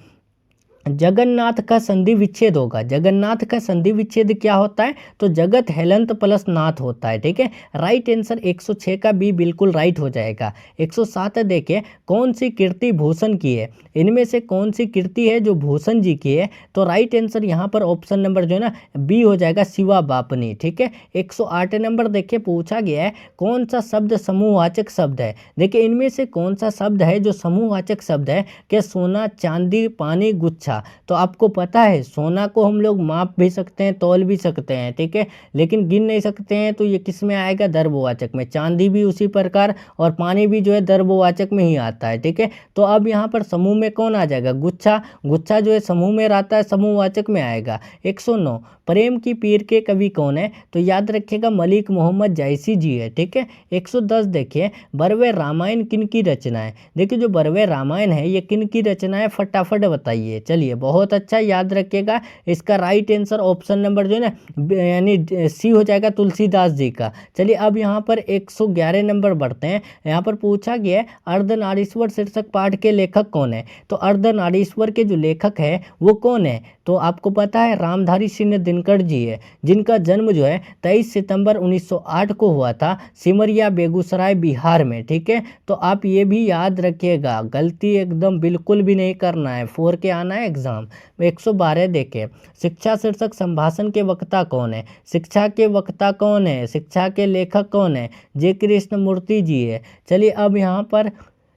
Speaker 1: जगन्नाथ का संधि विच्छेद होगा। जगन्नाथ का संधि विच्छेद क्या होता है? तो जगत हेलंत प्लस नाथ होता है, ठीक है। राइट आंसर 106 का बी बिल्कुल राइट हो जाएगा। 107 देखिए, कौन सी कीर्ति भूषण की है? इनमें से कौन सी कीर्ति है जो भूषण जी की है? तो राइट आंसर यहाँ पर ऑप्शन नंबर जो है ना बी हो जाएगा, शिवा बापनी, ठीक है। 108 नंबर देखिए, पूछा गया है कौन सा शब्द समूहवाचक शब्द है? देखिए इनमें से कौन सा शब्द है जो समूहवाचक शब्द है? क्या सोना, चांदी, पानी, गुच्छा। तो आपको पता है सोना को हम लोग माप भी सकते हैं, तौल भी सकते हैं, ठीक है, लेकिन गिन नहीं सकते हैं। तो ये किस में आएगा? द्रव्यवाचक में। चांदी भी उसी प्रकार और पानी भी जो है द्रव्यवाचक में ही आता है, ठीक है। तो अब यहाँ पर समूह में कौन आ जाएगा? गुच्छा। गुच्छा जो है समूह में रहता है, समूहवाचक में आएगा। 109, प्रेम की पीर के कवि कौन है? तो याद रखिएगा मलिक मोहम्मद जायसी जी है, ठीक है। 110 देखिए, बरवे रामायण किन की रचना है? देखिए जो बरवे रामायण है ये किन की रचना है? फटाफट बताइए। चलिए बहुत अच्छा, याद रखिएगा। इसका राइट आंसर ऑप्शन नंबर जो है ना यानी सी हो जाएगा, तुलसीदास जी का। चलिए अब यहाँ पर 111 नंबर बढ़ते हैं। यहाँ पर पूछा गया है अर्धनारीश्वर शीर्षक पाठ के लेखक कौन है? तो अर्धनारीश्वर के जो लेखक है वो कौन है? तो आपको पता है रामधारी सिंह दिनकर जी है, जिनका जन्म जो है 23 सितंबर 1908 को हुआ था, सिमरिया बेगूसराय बिहार में, ठीक है। तो आप ये भी याद रखिएगा, गलती एकदम बिल्कुल भी नहीं करना है, 4 के आना है एग्जाम। 112 देखे, शिक्षा शीर्षक संभाषण के वक्ता कौन है? शिक्षा के वक्ता कौन है? शिक्षा के लेखक कौन है? जे कृष्णमूर्ति जी है। चलिए अब यहाँ पर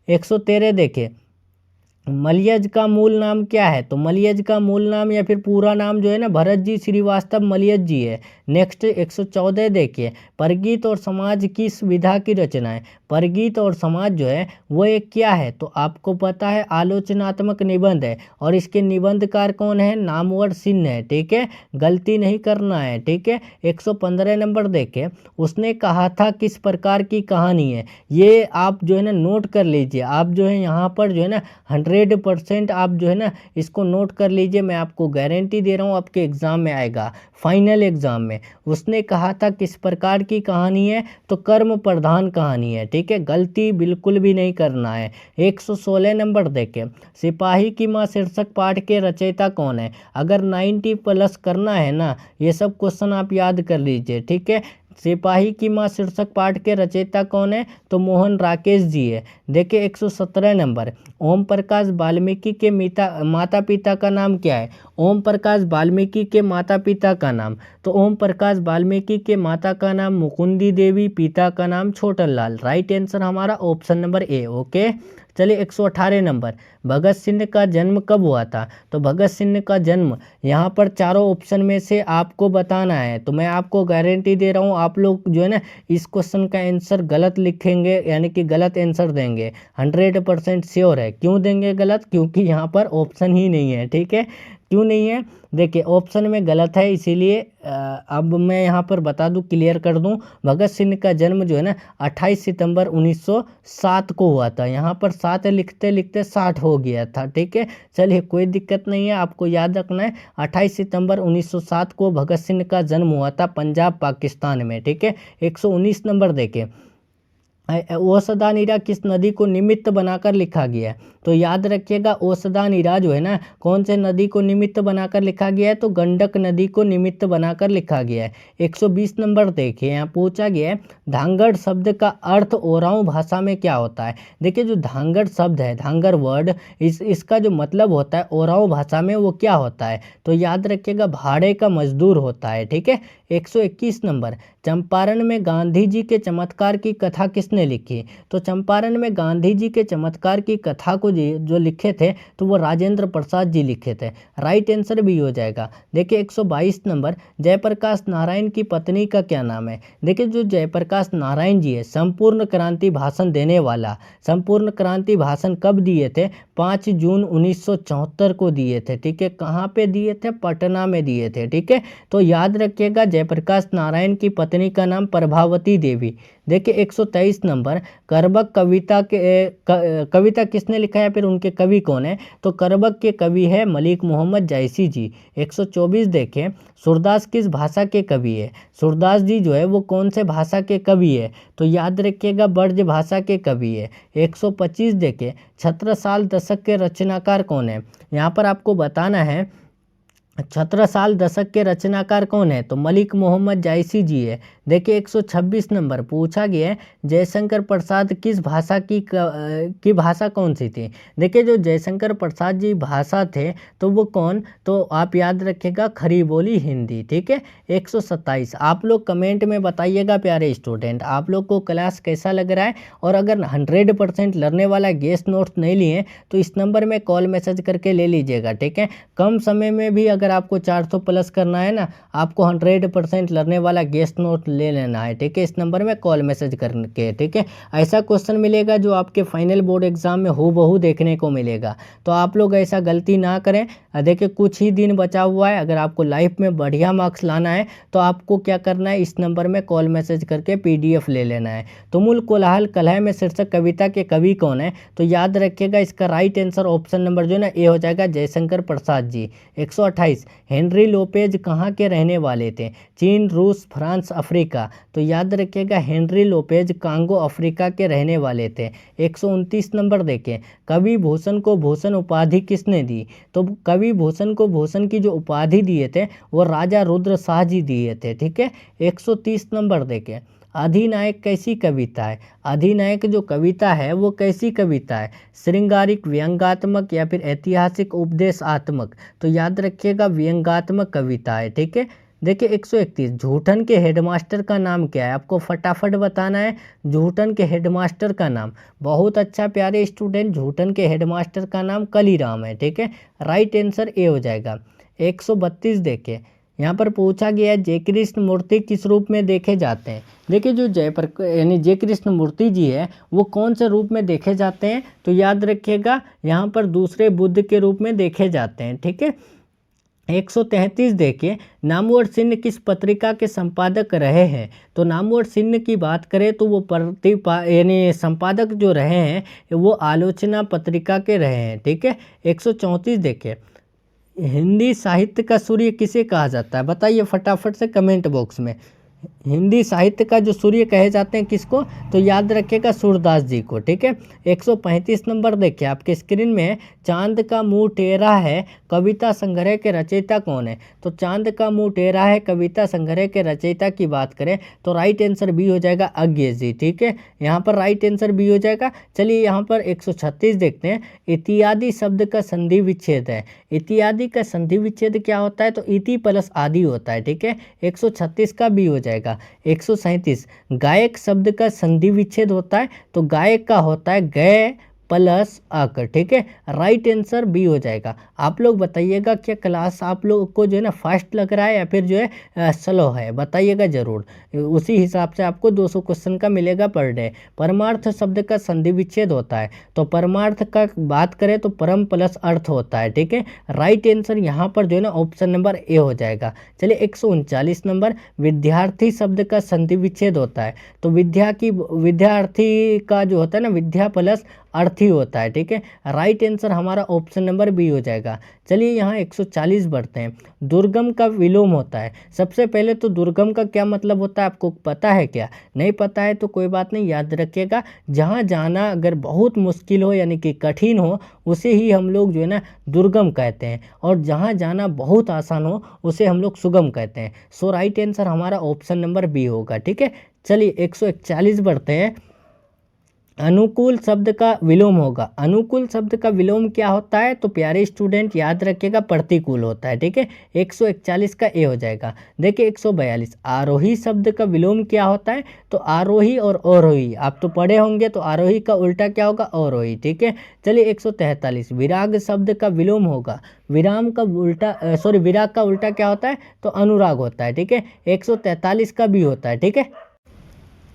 Speaker 1: 113 देखे, मलयज का मूल नाम क्या है? तो मलयज का मूल नाम या फिर पूरा नाम जो है ना भरत जी श्रीवास्तव मलयज जी है। नेक्स्ट 114 देखिए, परगीत और समाज की विधा की रचना है। परगीत और समाज जो है वो एक क्या है? तो आपको पता है आलोचनात्मक निबंध है, और इसके निबंधकार कौन है? नामवर सिंह है, ठीक है, गलती नहीं करना है, ठीक है। 115 नंबर देखे, उसने कहा था किस प्रकार की कहानी है? ये आप जो है ना नोट कर लीजिए, आप जो है यहाँ पर जो है ना 100% आप जो है ना इसको नोट कर लीजिए, मैं आपको गारंटी दे रहा हूँ आपके एग्जाम में आएगा, फाइनल एग्जाम में। उसने कहा था किस प्रकार की कहानी है? तो कर्म प्रधान कहानी है, ठीक है, गलती बिल्कुल भी नहीं करना है। 116 नंबर देखें, सिपाही की माँ शीर्षक पाठ के रचयिता कौन है? अगर 90 प्लस करना है ना, ये सब क्वेश्चन आप याद कर लीजिए, ठीक है। सिपाही की माँ शीर्षक पाठ के रचयिता कौन है? तो मोहन राकेश जी है। देखिए 117 नंबर, ओम प्रकाश वाल्मीकि के माता पिता का नाम क्या है? ओम प्रकाश वाल्मीकि के माता पिता का नाम, तो ओम प्रकाश वाल्मीकि के माता का नाम मुकुंदी देवी, पिता का नाम छोटन लाल। राइट आंसर हमारा ऑप्शन नंबर ए, ओके। चलिए 118 नंबर, भगत सिंह का जन्म कब हुआ था? तो भगत सिंह का जन्म यहाँ पर चारों ऑप्शन में से आपको बताना है। तो मैं आपको गारंटी दे रहा हूँ आप लोग जो है ना इस क्वेश्चन का आंसर गलत लिखेंगे, यानी कि गलत आंसर देंगे, 100% श्योर है। क्यों देंगे गलत? क्योंकि यहाँ पर ऑप्शन ही नहीं है, ठीक है। क्यों नहीं है? देखिए ऑप्शन में गलत है, इसीलिए अब मैं यहाँ पर बता दूं, क्लियर कर दूं, भगत सिंह का जन्म जो है ना 28 सितंबर 1907 को हुआ था। यहाँ पर 7 लिखते लिखते 60 हो गया था, ठीक है। चलिए कोई दिक्कत नहीं है, आपको याद रखना है 28 सितंबर 1907 को भगत सिंह का जन्म हुआ था पंजाब पाकिस्तान में, ठीक है। 119 नंबर देखें, ओसदा नीरा किस नदी को निमित्त बनाकर लिखा गया है? तो याद रखिएगा ओसदा नीरा जो है ना कौन से नदी को निमित्त बनाकर लिखा गया है? तो गंडक नदी को निमित्त बनाकर लिखा गया है। 120 नंबर देखिए, यहाँ पूछा गया है धांगड़ शब्द का अर्थ ओरांव भाषा में क्या होता है? देखिए जो धांगड़ शब्द है, धांगड़ वर्ड, इसका जो मतलब होता है ओरांव भाषा में वो क्या होता है? तो याद रखिएगा भाड़े का मजदूर होता है, ठीक है। 121 नंबर, चंपारण में गांधी जी के चमत्कार की कथा किसने लिखी? तो चंपारण में गांधी जी के चमत्कार की कथा को जो लिखे थे तो वो राजेंद्र प्रसाद जी लिखे थे। राइट आंसर भी हो जाएगा। देखिए 122 नंबर, जयप्रकाश नारायण की पत्नी का क्या नाम है? देखिए जो जयप्रकाश नारायण जी है संपूर्ण क्रांति भाषण देने वाला, संपूर्ण क्रांति भाषण कब दिए थे? 5 जून 1974 को दिए थे, ठीक है। कहाँ पे दिए थे? पटना में दिए थे, ठीक है। तो याद रखिएगा जयप्रकाश नारायण की पत्नी का नाम प्रभावती देवी। देखिए 123 नंबर, करबक कविता किसने लिखा है, फिर उनके कवि कौन है? तो करबक के कवि है मलिक मोहम्मद जायसी जी। 124 देखें, सूरदास किस भाषा के कवि है? सूरदास जी जो है वो कौन से भाषा के कवि है? तो याद रखिएगा ब्रज भाषा के कवि है। 125 देखें, छत्रसाल दशक के रचनाकार कौन है? यहाँ पर आपको बताना है छत्रसाल दशक के रचनाकार कौन है? तो मलिक मोहम्मद जायसी जी है। देखिए 126 नंबर पूछा गया है, जयशंकर प्रसाद किस भाषा की भाषा कौन सी थी? देखिए जो जयशंकर प्रसाद जी भाषा थे तो वो कौन, तो आप याद रखिएगा खड़ी बोली हिंदी। ठीक है। 127 आप लोग कमेंट में बताइएगा प्यारे स्टूडेंट, आप लोग को क्लास कैसा लग रहा है, और अगर 100% लर्ने वाला गेस्ट नोट्स नहीं लिए तो इस नंबर में कॉल मैसेज करके ले लीजिएगा। ठीक है। कम समय में भी अगर आपको 400 प्लस करना है ना, आपको 100% लर्ने वाला गेस्ट नोट ले लेना है। ठीक है। इस नंबर में कॉल मैसेज करके। ठीक है। ऐसा क्वेश्चन मिलेगा जो आपके फाइनल बोर्ड एग्जाम में हूबहू देखने को मिलेगा, तो आप लोग ऐसा गलती ना करें। देखिए कुछ ही दिन बचा हुआ है, अगर आपको लाइफ में बढ़िया मार्क्स लाना है तो आपको क्या करना है, इस नंबर में कॉल मैसेज करके PDF ले लेना है। तुमुल कोलाहल कलह में शीर्षक कविता के कवि कौन है? तो याद रखिएगा इसका राइट आंसर ऑप्शन नंबर जो है ना ए हो जाएगा, जयशंकर प्रसाद जी। 128 हेनरी लोपेज कहाँ के रहने वाले थे? चीन, रूस, फ्रांस, अफ्रीका। तो याद रखिएगा हेनरी लोपेज कांगो अफ्रीका के रहने वाले थे। 129 नंबर देखें, कवि भूषण को भूषण उपाधि किसने दी? तो कवि भूषण को भूषण की जो उपाधि दिए थे वो राजा रुद्र शाह जी दिए थे। ठीक है। 130 नंबर देखें, अधिनायक कैसी कविता है? अधिनायक जो कविता है वो कैसी कविता है? श्रृंगारिक, व्यंग्यात्मक या फिर ऐतिहासिक, उपदेशात्मक? तो याद रखिएगा व्यंग्यात्मक कविता है। ठीक है। देखिए 131 झूठन के हेडमास्टर का नाम क्या है? आपको फटाफट बताना है झूठन के हेडमास्टर का नाम। बहुत अच्छा प्यारे स्टूडेंट, झूठन के हेडमास्टर का नाम कलीराम है। ठीक है। राइट आंसर ए हो जाएगा। 132 देखिए, यहाँ पर पूछा गया है जय कृष्ण मूर्ति किस रूप में देखे जाते हैं? देखिए जो जय कृष्ण मूर्ति जी है वो कौन से रूप में देखे जाते हैं? तो याद रखिएगा यहाँ पर दूसरे बुद्ध के रूप में देखे जाते हैं। ठीक है। 133 देखिए, नामवर सिन्ह किस पत्रिका के संपादक रहे हैं? तो नामवर सिन्ह की बात करें तो वो संपादक जो रहे हैं वो आलोचना पत्रिका के रहे हैं। ठीक है। 134 देखिए, हिंदी साहित्य का सूर्य किसे कहा जाता है? बताइए फटाफट से कमेंट बॉक्स में। हिंदी साहित्य का जो सूर्य कहे जाते हैं किसको? तो याद रखिएगा सूरदास जी को। ठीक है। 135 नंबर देखिए आपके स्क्रीन में है, चांद का मुंह टेढ़ा है कविता संग्रह के रचयिता कौन है? तो चांद का मुंह टेढ़ा है कविता संग्रह के रचयिता की बात करें तो राइट आंसर बी हो जाएगा, अज्ञेय जी। ठीक है। यहाँ पर राइट आंसर बी हो जाएगा। चलिए यहाँ पर 136 देखते हैं, इत्यादि शब्द का संधि विच्छेद है। इत्यादि का संधि विच्छेद क्या होता है? तो इति प्लस आदि होता है। ठीक है। 136 का बी हो जाएगा। 137 गायक शब्द का संधि विच्छेद होता है, तो गायक का होता है गय प्लस अक। ठीक है। राइट आंसर बी हो जाएगा। आप लोग बताइएगा क्या क्लास आप लोग को जो है ना फास्ट लग रहा है या फिर जो है स्लो है, बताइएगा जरूर। उसी हिसाब से आपको 200 क्वेश्चन का मिलेगा पर डे। परमार्थ शब्द का संधि विच्छेद होता है, तो परमार्थ का बात करें तो परम प्लस अर्थ होता है। ठीक है। राइट आंसर यहाँ पर जो है ना ऑप्शन नंबर ए हो जाएगा। चलिए 139 नंबर, विद्यार्थी शब्द का संधि विच्छेद होता है, तो विद्यार्थी का जो होता है ना विद्या प्लस अर्थी होता है। ठीक है। राइट आंसर हमारा ऑप्शन नंबर बी हो जाएगा। चलिए यहाँ 140 बढ़ते हैं, दुर्गम का विलोम होता है। सबसे पहले तो दुर्गम का क्या मतलब होता है आपको पता है क्या? नहीं पता है तो कोई बात नहीं, याद रखिएगा जहाँ जाना अगर बहुत मुश्किल हो यानी कि कठिन हो उसे ही हम लोग जो है ना दुर्गम कहते हैं, और जहाँ जाना बहुत आसान हो उसे हम लोग सुगम कहते हैं। सो राइट आंसर हमारा ऑप्शन नंबर बी होगा। ठीक है। चलिए 141 बढ़ते हैं, अनुकूल शब्द का विलोम होगा। अनुकूल शब्द का विलोम क्या होता है? तो प्यारे स्टूडेंट याद रखिएगा प्रतिकूल होता है। ठीक है। 141 का ए हो जाएगा। देखिए 142 आरोही शब्द का विलोम क्या होता है? तो आरोही और अवरोही, आप तो पढ़े होंगे, तो आरोही का उल्टा क्या होगा? अवरोही। ठीक है। चलिए 143 विराग शब्द का विलोम होगा। विराग का उल्टा क्या होता है? तो अनुराग होता है। ठीक है। 143 का भी होता है। ठीक है।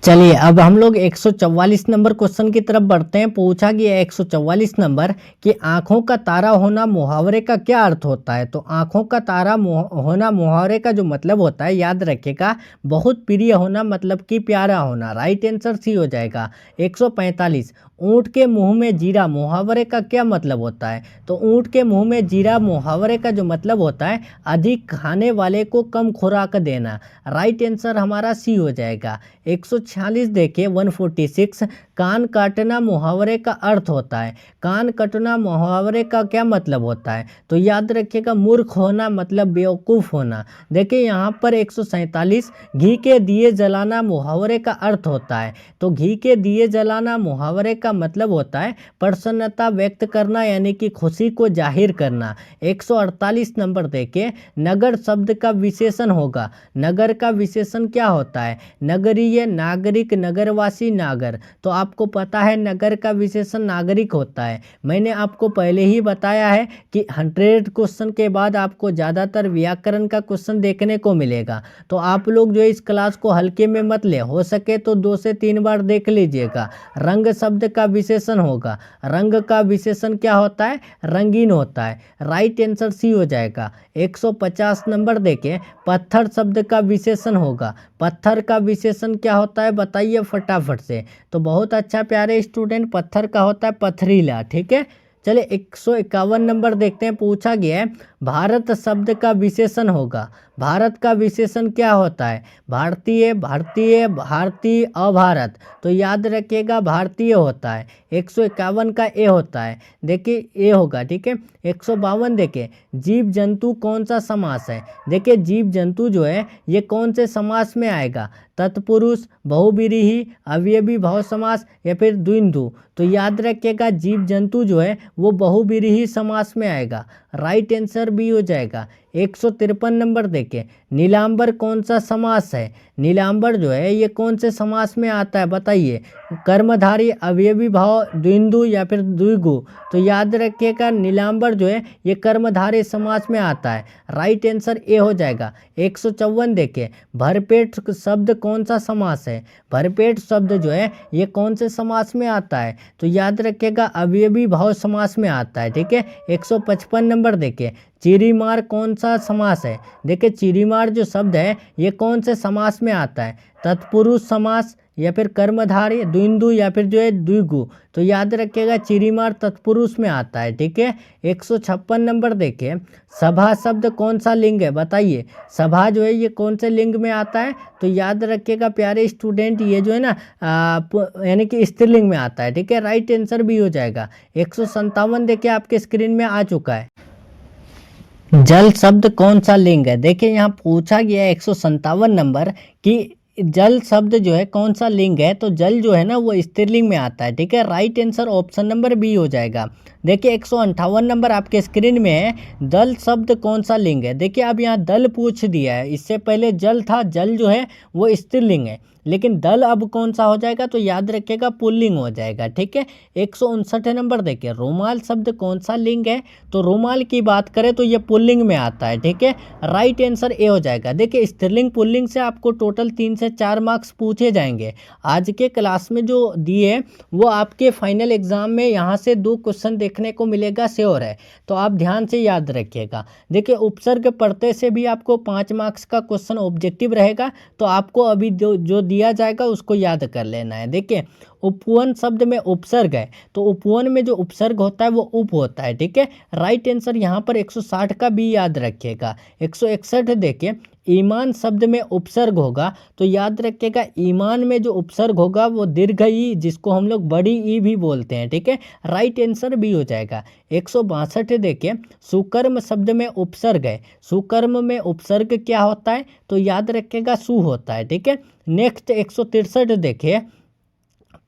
Speaker 1: चलिए अब हम लोग 144 नंबर क्वेश्चन की तरफ बढ़ते हैं। पूछा गया 144 नंबर कि आंखों का तारा होना मुहावरे का क्या अर्थ होता है? तो आंखों का तारा होना मुहावरे का जो मतलब होता है याद रखिएगा बहुत प्रिय होना, मतलब कि प्यारा होना। राइट आंसर सी हो जाएगा। 145 ऊँट के मुंह में जीरा मुहावरे का क्या मतलब होता है? तो ऊँट के मुंह में जीरा मुहावरे का जो मतलब होता है अधिक खाने वाले को कम खुराक देना। राइट आंसर हमारा सी हो जाएगा। 146 देखिए 146 कान काटना मुहावरे का अर्थ होता है। कान कटना मुहावरे का क्या मतलब होता है? तो याद रखिएगा मूर्ख होना मतलब बेवकूफ़ होना। देखिए यहाँ पर 147 घी के दिए जलाना मुहावरे का अर्थ होता है। तो घी के दिए जलाना मुहावरे का मतलब होता है प्रसन्नता व्यक्त करना, यानी कि खुशी को जाहिर करना। 148 नंबर देखिए, नगर शब्द का विशेषण होगा। नगर का विशेषण क्या होता है? नगरीय, नागरिक, नगरवासी, नागर। तो आपको पता है नगर का विशेषण नागरिक होता है। मैंने आपको पहले ही बताया है कि 100 क्वेश्चन के बाद आपको ज़्यादातर व्याकरण का क्वेश्चन देखने को मिलेगा। तो आप लोग जो इस क्लास को हल्के में मत ले, हो सके तो 2 से 3 बार देख लीजिएगा। रंग शब्द का विशेषण होगा। रंग का विशेषण क्या होता है? रंगीन होता है। राइट आंसर सी हो जाएगा। 150 नंबर देखें, पत्थर शब्द का विशेषण होगा। पत्थर का विशेषण क्या होता है बताइए फटाफट से। तो बहुत अच्छा प्यारे स्टूडेंट, पत्थर का होता है पथरीला। ठीक है, चलिए 151 नंबर देखते हैं। पूछा गया है भारत शब्द का विशेषण होगा। भारत का विशेषण क्या होता है? भारतीय, भारतीय, भारतीय, अभारत। तो याद रखिएगा भारतीय होता है। 151 का ए होता है। देखिए ए होगा। ठीक है, 152 देखिए, जीव जंतु कौन सा समास है? देखिए जीव जंतु जो है ये कौन से समास में आएगा? तत्पुरुष, बहुव्रीहि, अवयवी भाव समास या फिर द्विंदु। तो याद रखिएगा जीव जंतु जो है वो बहुव्रीहि समास में आएगा। राइट आंसर बी हो जाएगा। 153 नंबर देखिए, नीलांबर कौन सा समास है? नीलांबर जो है ये कौन से समास में आता है बताइए? कर्मधारी, अवयवी भाव, द्विंदु या फिर द्विगु। तो याद रखिएगा नीलांबर जो है ये कर्मधारय समास में आता है। राइट आंसर ए हो जाएगा। 154 देखिए, भरपेट शब्द कौन सा समास है? भरपेट शब्द जो है ये कौन से समास में आता है? तो याद रखिएगा अवयवी भाव समास में आता है। ठीक है, 155 नंबर देखिए, चिरीमार कौन सा समास है? देखिए चिरीमार जो शब्द है ये कौन से समास में आता है? तत्पुरुष समास या फिर कर्मधारय, द्विंदु या फिर जो है द्विगु। तो याद रखिएगा चिरीमार तत्पुरुष में आता है। ठीक है, 156 नंबर देखिए, सभा शब्द कौन सा लिंग है बताइए? सभा जो है ये कौन से लिंग में आता है? तो याद रखिएगा प्यारे स्टूडेंट ये जो है ना यानी कि स्त्रीलिंग में आता है। ठीक है, राइट आंसर भी हो जाएगा। 157 देखिए आपके स्क्रीन में आ चुका है। जल शब्द कौन सा लिंग है? देखिए यहाँ पूछा गया है 157 नंबर कि जल शब्द जो है कौन सा लिंग है? तो जल जो है ना वो स्त्रीलिंग में आता है। ठीक है, right answer option number B हो जाएगा। देखिए 158 नंबर आपके स्क्रीन में है, दल शब्द कौन सा लिंग है? देखिए अब यहाँ दल पूछ दिया है, इससे पहले जल था। जल जो है वो स्त्रीलिंग है, लेकिन दल अब कौन सा हो जाएगा? तो याद रखिएगा पुल्लिंग हो जाएगा। ठीक है, 159 नंबर देखिए, रुमाल शब्द कौन सा लिंग है? तो रुमाल की बात करें तो ये पुल्लिंग में आता है। ठीक है, राइट आंसर ए हो जाएगा। देखिए स्त्रीलिंग पुल्लिंग से आपको टोटल 3 से 4 मार्क्स पूछे जाएंगे। आज के क्लास में जो दिए वो आपके फाइनल एग्जाम में यहाँ से 2 क्वेश्चन देखने को मिलेगा, श्योर है। तो आप ध्यान से याद रखिएगा। देखिए उपसर्ग पढ़ते से भी आपको 5 मार्क्स का क्वेश्चन ऑब्जेक्टिव रहेगा। तो आपको अभी जो दिया जाएगा उसको याद कर लेना है। देखिए उपवन शब्द में उपसर्ग है, तो उपवन में जो उपसर्ग होता है वो उप होता है। ठीक है, राइट आंसर यहाँ पर 160 का भी याद रखिएगा। 161 देखिए, ईमान शब्द में उपसर्ग होगा। तो याद रखिएगा ईमान में जो उपसर्ग होगा वो दीर्घ ई, जिसको हम लोग बड़ी ई भी बोलते हैं। ठीक है, राइट आंसर भी हो जाएगा। 162 देखिए, सुकर्म शब्द में उपसर्ग है। सुकर्म में उपसर्ग क्या होता है? तो याद रखिएगा सु होता है। ठीक है, नेक्स्ट 163 देखिए,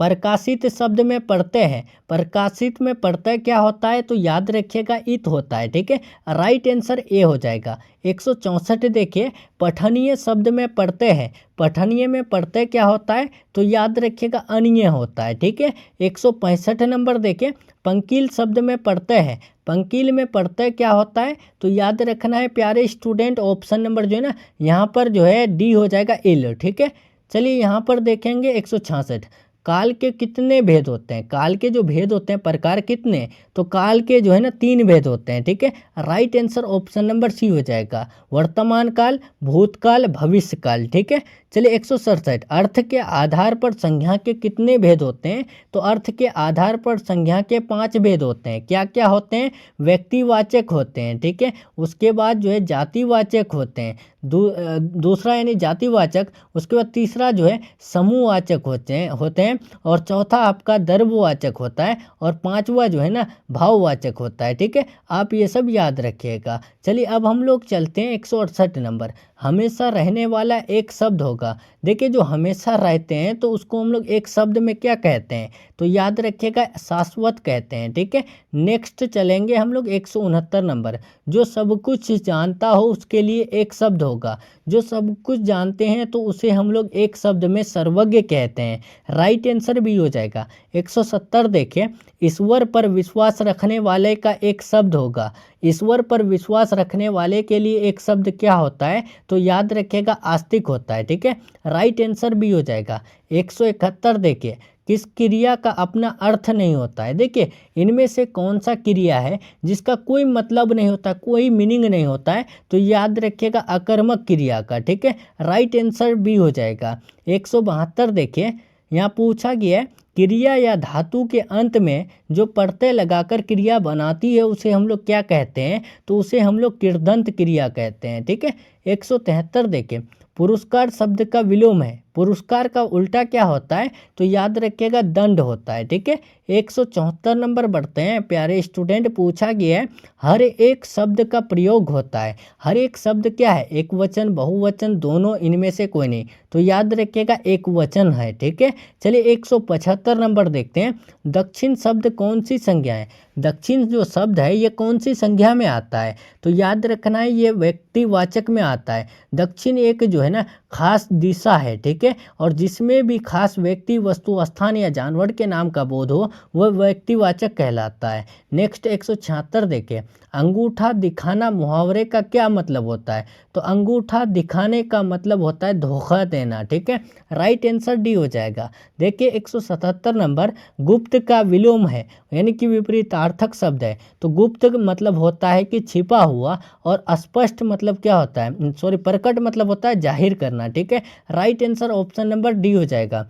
Speaker 1: प्रकाशित शब्द में पढ़ते हैं। प्रकाशित में पढ़ते क्या होता है? तो याद रखिएगा इत होता है। ठीक है, राइट आंसर ए हो जाएगा। 164 देखिए, पठनीय शब्द में पढ़ते हैं। पठनीय में पढ़ते क्या होता है? तो याद रखिएगा अनीय होता है। ठीक है, 165 नंबर देखिए, पंकील शब्द में पढ़ते हैं। पंकील में पढ़ते क्या होता है? तो याद रखना है प्यारे स्टूडेंट, ऑप्शन नंबर जो है ना यहाँ पर जो है डी हो जाएगा एल। ठीक है, चलिए यहाँ पर देखेंगे 166, काल के कितने भेद होते हैं? काल के जो भेद होते हैं प्रकार कितने? तो काल के जो है ना 3 भेद होते हैं। ठीक है, right answer option number C हो जाएगा, वर्तमान काल, भूतकाल, भविष्य काल। ठीक है, चलिए 167, अर्थ के आधार पर संज्ञा के कितने भेद होते हैं? तो अर्थ के आधार पर संज्ञा के 5 भेद होते हैं। क्या क्या होते हैं? व्यक्तिवाचक होते हैं। ठीक है, उसके बाद जो है जातिवाचक होते हैं, दूसरा यानी जातिवाचक, उसके बाद तीसरा जो है समूहवाचक होते हैं और चौथा आपका द्रव्यवाचक होता है और पांचवा जो है ना भाववाचक होता है। ठीक है, आप ये सब याद रखिएगा। चलिए अब हम लोग चलते हैं 168 नंबर। हमेशा रहने वाला एक शब्द होगा। देखिए जो हमेशा रहते हैं तो उसको हम लोग एक शब्द में क्या कहते हैं, तो याद रखिएगा शाश्वत कहते हैं। ठीक है, नेक्स्ट चलेंगे हम लोग 169 नंबर। जो सब कुछ जानता हो उसके लिए एक शब्द होगा। जो सब कुछ जानते हैं तो उसे हम लोग एक शब्द में सर्वज्ञ कहते हैं। राइट आंसर भी हो जाएगा। 170 देखिए, ईश्वर पर विश्वास रखने वाले का एक शब्द होगा। ईश्वर पर विश्वास रखने वाले के लिए एक शब्द क्या होता है, तो याद रखिएगा आस्तिक होता है। ठीक है, राइट आंसर भी हो जाएगा। 171 देखिए, किस क्रिया का अपना अर्थ नहीं होता है। देखिए इनमें से कौन सा क्रिया है जिसका कोई मतलब नहीं होता, कोई मीनिंग नहीं होता है, तो याद रखिएगा अकर्मक क्रिया का। ठीक है, राइट आंसर भी हो जाएगा। 172 देखिए, यहाँ पूछा गया है क्रिया या धातु के अंत में जो प्रत्यय लगाकर क्रिया बनाती है उसे हम लोग क्या कहते हैं, तो उसे हम लोग कृदंत क्रिया कहते हैं। ठीक है, 173 देखिए, पुरस्कार शब्द का विलोम है। पुरस्कार का उल्टा क्या होता है, तो याद रखिएगा दंड होता है। ठीक है, 174 नंबर बढ़ते हैं। प्यारे स्टूडेंट, पूछा गया है हर एक शब्द का प्रयोग होता है। हर एक शब्द क्या है, एक वचन बहुवचन दोनों, इनमें से कोई नहीं, तो याद रखिएगा एक वचन है। ठीक है, चलिए 175 नंबर देखते हैं। दक्षिण शब्द कौन सी संज्ञा है। दक्षिण जो शब्द है ये कौन सी संज्ञा में आता है, तो याद रखना है ये व्यक्तिवाचक में आता है। दक्षिण एक जो है ना खास दिशा है। ठीक है, और जिसमें भी खास व्यक्ति वस्तु स्थान या जानवर के नाम का बोध हो वह व्यक्तिवाचक कहलाता है। नेक्स्ट 176 देखें, अंगूठा दिखाना मुहावरे का क्या मतलब होता है, तो अंगूठा दिखाने का मतलब होता है धोखा देना। ठीक है, राइट आंसर डी हो जाएगा। देखिए 177 नंबर, गुप्त का विलोम है यानी कि विपरीतार्थक शब्द है। तो गुप्त मतलब होता है कि छिपा हुआ और स्पष्ट मतलब क्या होता है, सॉरी प्रकट मतलब होता है जाहिर करना। ठीक है, right answer option number D हो जाएगा।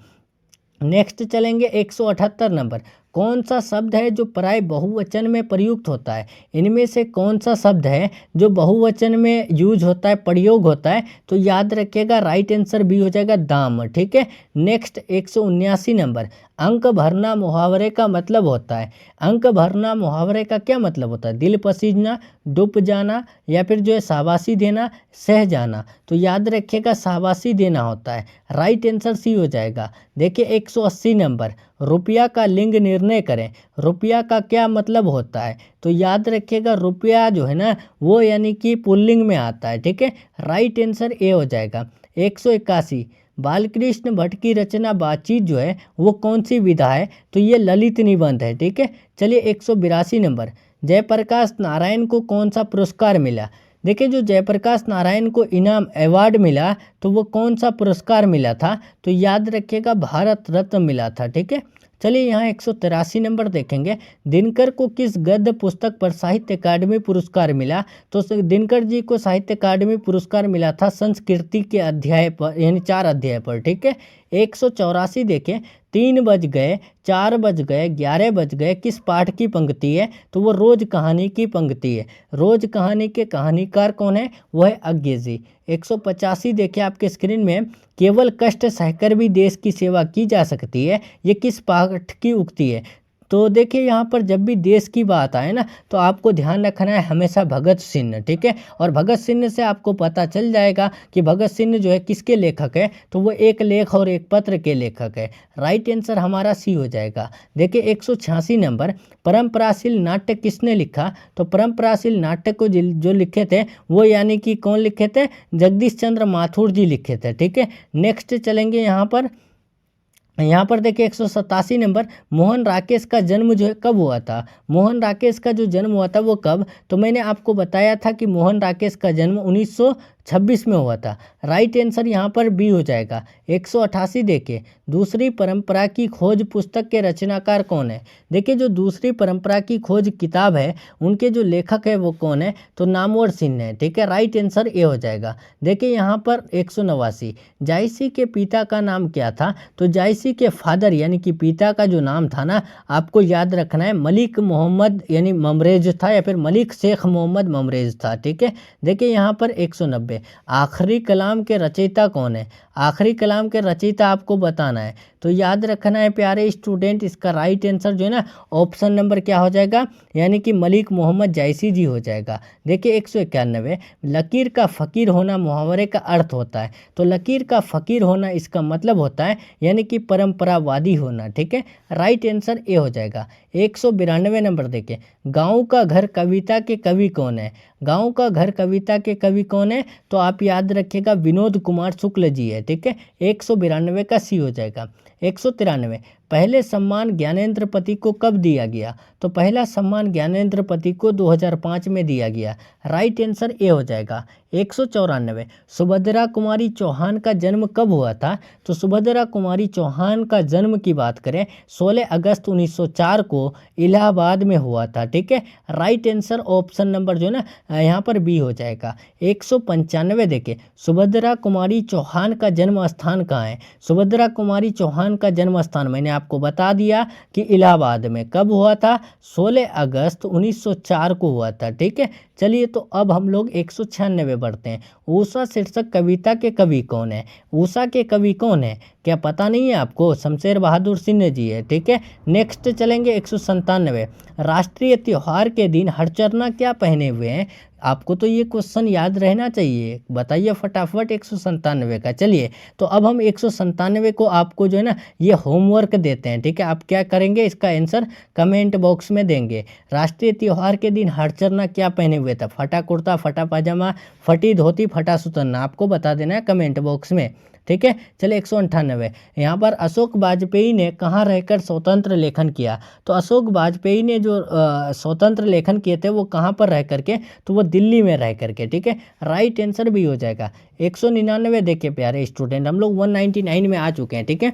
Speaker 1: नेक्स्ट चलेंगे 178 नंबर। कौन सा शब्द है जो प्राय बहुवचन में प्रयुक्त होता है। इनमें से कौन सा शब्द है जो बहुवचन में यूज होता है, प्रयोग होता है, तो याद रखिएगा राइट आंसर भी हो जाएगा दाम। ठीक है, नेक्स्ट 179 नंबर। अंक भरना मुहावरे का मतलब होता है। अंक भरना मुहावरे का क्या मतलब होता है, दिल पसीजना, डूब जाना, या फिर जो है शाबाशी देना, सह जाना, तो याद रखिएगा शाबाशी देना होता है। राइट आंसर सी हो जाएगा। देखिए 180 नंबर, रुपया का लिंग निर्णय करें। रुपया का क्या मतलब होता है, तो याद रखिएगा रुपया जो है ना वो यानी कि पुल्लिंग में आता है। ठीक है, राइट आंसर ए हो जाएगा। 181, बालकृष्ण भट्ट की रचना बातचीत जो है वो कौन सी विधा है, तो ये ललित निबंध है। ठीक है, चलिए 182 नंबर। जयप्रकाश नारायण को कौन सा पुरस्कार मिला। देखिए जो जयप्रकाश नारायण को इनाम अवार्ड मिला तो वो कौन सा पुरस्कार मिला था, तो याद रखिएगा भारत रत्न मिला था। ठीक है, चलिए यहाँ 183 नंबर देखेंगे। दिनकर को किस गद्य पुस्तक पर साहित्य अकादमी पुरस्कार मिला, तो दिनकर जी को साहित्य अकादमी पुरस्कार मिला था संस्कृति के अध्याय पर यानी 4 अध्याय पर। ठीक है, 184 देखें। 3 बज गए, 4 बज गए, 11 बज गए किस पाठ की पंक्ति है, तो वो रोज कहानी की पंक्ति है। रोज कहानी के कहानीकार कौन है, वो है अज्ञे जी। 185 देखिए आपके स्क्रीन में, केवल कष्ट सहकर भी देश की सेवा की जा सकती है, ये किस पाठ की उक्ति है। तो देखिए यहाँ पर जब भी देश की बात आए ना तो आपको ध्यान रखना है हमेशा भगत सिंह। ठीक है, और भगत सिंह से आपको पता चल जाएगा कि भगत सिंह जो है किसके लेखक है, तो वो एक लेख और एक पत्र के लेखक है। राइट आंसर हमारा सी हो जाएगा। देखिए 186 नंबर। परंपराशील नाट्य किसने लिखा, तो परंपराशील नाट्य को जो लिखे थे वो यानी कि कौन लिखे थे, जगदीश चंद्र माथुर जी लिखे थे। ठीक है, नेक्स्ट चलेंगे यहाँ पर देखिए 187 नंबर। मोहन राकेश का जन्म जो है कब हुआ था। मोहन राकेश का जो जन्म हुआ था वो कब, तो मैंने आपको बताया था कि मोहन राकेश का जन्म 1926 में हुआ था। राइट आंसर यहाँ पर बी हो जाएगा। 188 देखिए, दूसरी परंपरा की खोज पुस्तक के रचनाकार कौन है। देखिए जो दूसरी परंपरा की खोज किताब है उनके जो लेखक है वो कौन है, तो नामवर सिंह है। ठीक है, राइट आंसर ए हो जाएगा। देखिए यहाँ पर 189, जायसी के पिता का नाम क्या था, तो जायसी के फादर यानी कि पिता का जो नाम था ना आपको याद रखना है मलिक मोहम्मद यानी ममरेज था, या फिर मलिक शेख मोहम्मद ममरेज था। ठीक है, देखिए यहाँ पर 190, 91 आखिरी कलाम के रचयिता कौन है? आखिरी कलाम के रचयिता आपको बताना है। तो याद रखना है प्यारे स्टूडेंट, इसका राइट आंसर जो है ना ऑप्शन नंबर क्या हो जाएगा, यानी कि मलिक मोहम्मद जायसी जी हो जाएगा। देखिए 191 लकीर का फ़कीर होना मुहावरे का अर्थ होता है। तो लकीर का फ़कीर होना इसका मतलब होता है यानी कि परंपरावादी होना। ठीक है, राइट आंसर ए हो जाएगा। 192 नंबर देखिए, गाँव का घर कविता के कवि कौन है? गाँव का घर कविता के कवि कौन है? तो आप याद रखिएगा विनोद कुमार शुक्ल जी है। ठीक है, 192 का सी हो जाएगा। 193 पहले सम्मान ज्ञानेंद्रपति को कब दिया गया? तो पहला सम्मान ज्ञानेंद्रपति को 2005 में दिया गया। राइट आंसर ए हो जाएगा। 194 सुभद्रा कुमारी चौहान का जन्म कब हुआ था? तो सुभद्रा कुमारी चौहान का जन्म की बात करें 16 अगस्त 1904 को इलाहाबाद में हुआ था। ठीक है, राइट आंसर ऑप्शन नंबर जो है ना यहाँ पर बी हो जाएगा। 195 देखिए, सुभद्रा कुमारी चौहान का जन्म स्थान कहाँ है? सुभद्रा कुमारी चौहान का जन्म स्थान मैंने आपको बता दिया कि इलाहाबाद में। कब हुआ था? 16 अगस्त 1904 को हुआ था। ठीक है, चलिए तो अब हम लोग 196 बढ़ते हैं। ऊषा शीर्षक कविता के कवि कौन है? ऊषा के कवि कौन है? क्या पता नहीं है आपको? शमशेर बहादुर सिन्हा जी है। ठीक है, नेक्स्ट चलेंगे 197 राष्ट्रीय त्योहार के दिन हरचरना क्या पहने हुए हैं? आपको तो ये क्वेश्चन याद रहना चाहिए, बताइए फटाफट 197 का। चलिए तो अब हम 197 को आपको जो है ना ये होमवर्क देते हैं। ठीक है, आप क्या करेंगे, इसका आंसर कमेंट बॉक्स में देंगे। राष्ट्रीय त्योहार के दिन हरचरना क्या पहने हुए था? फटा कुर्ता, फटा पाजामा, फटी धोती, फटा सुतन्ना, आपको बता देना है कमेंट बॉक्स में। ठीक है, चलिए 198 यहाँ पर अशोक वाजपेयी ने कहाँ रहकर स्वतंत्र लेखन किया? तो अशोक वाजपेयी ने जो स्वतंत्र लेखन किए थे वो कहाँ पर रह करके? तो वो दिल्ली में रह करके। ठीक है, राइट आंसर भी हो जाएगा। 199 देखिए प्यारे स्टूडेंट, हम लोग 199 में आ चुके हैं। ठीक है,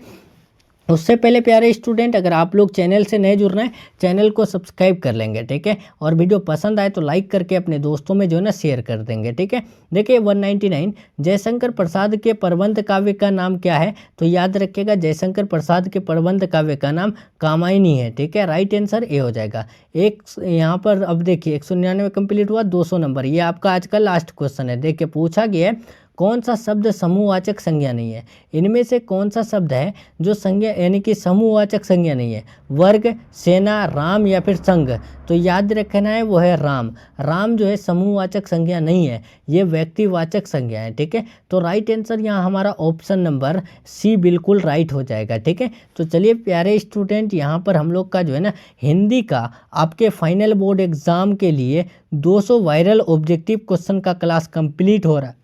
Speaker 1: उससे पहले प्यारे स्टूडेंट अगर आप लोग चैनल से नए जुड़ रहे हैं, चैनल को सब्सक्राइब कर लेंगे। ठीक है, और वीडियो पसंद आए तो लाइक करके अपने दोस्तों में जो है ना शेयर कर देंगे। ठीक है, देखिए 199 जयशंकर प्रसाद के प्रबंध काव्य का नाम क्या है? तो याद रखिएगा जयशंकर प्रसाद के प्रबंध काव्य का नाम कामायनी है। ठीक है, राइट आंसर ए हो जाएगा। एक यहाँ पर अब देखिए 199 कंप्लीट हुआ, 200 नंबर, ये आपका आज का लास्ट क्वेश्चन है। देखिए पूछा गया है कौन सा शब्द समूहवाचक संज्ञा नहीं है? इनमें से कौन सा शब्द है जो संज्ञा यानी कि समूहवाचक संज्ञा नहीं है? वर्ग, सेना, राम या फिर संघ? तो याद रखना है वो है राम। राम जो है समूहवाचक संज्ञा नहीं है, ये व्यक्तिवाचक संज्ञा है। ठीक है, तो राइट आंसर यहाँ हमारा ऑप्शन नंबर सी बिल्कुल राइट हो जाएगा। ठीक है, तो चलिए प्यारे स्टूडेंट, यहाँ पर हम लोग का जो है ना हिंदी का आपके फाइनल बोर्ड एग्जाम के लिए 200 वायरल ऑब्जेक्टिव क्वेश्चन का क्लास कंप्लीट हो रहा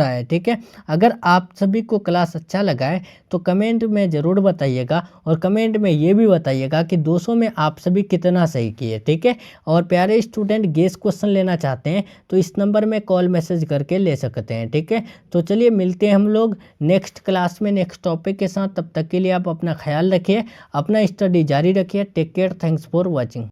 Speaker 1: है। ठीक है, अगर आप सभी को क्लास अच्छा लगा है तो कमेंट में ज़रूर बताइएगा, और कमेंट में ये भी बताइएगा कि 200 में आप सभी कितना सही किए। ठीक है, और प्यारे स्टूडेंट गेस क्वेश्चन लेना चाहते हैं तो इस नंबर में कॉल मैसेज करके ले सकते हैं। ठीक है, तो चलिए मिलते हैं हम लोग नेक्स्ट क्लास में नेक्स्ट टॉपिक के साथ। तब तक के लिए आप अपना ख्याल रखिए, अपना स्टडी जारी रखिए। Take care, thanks for watching.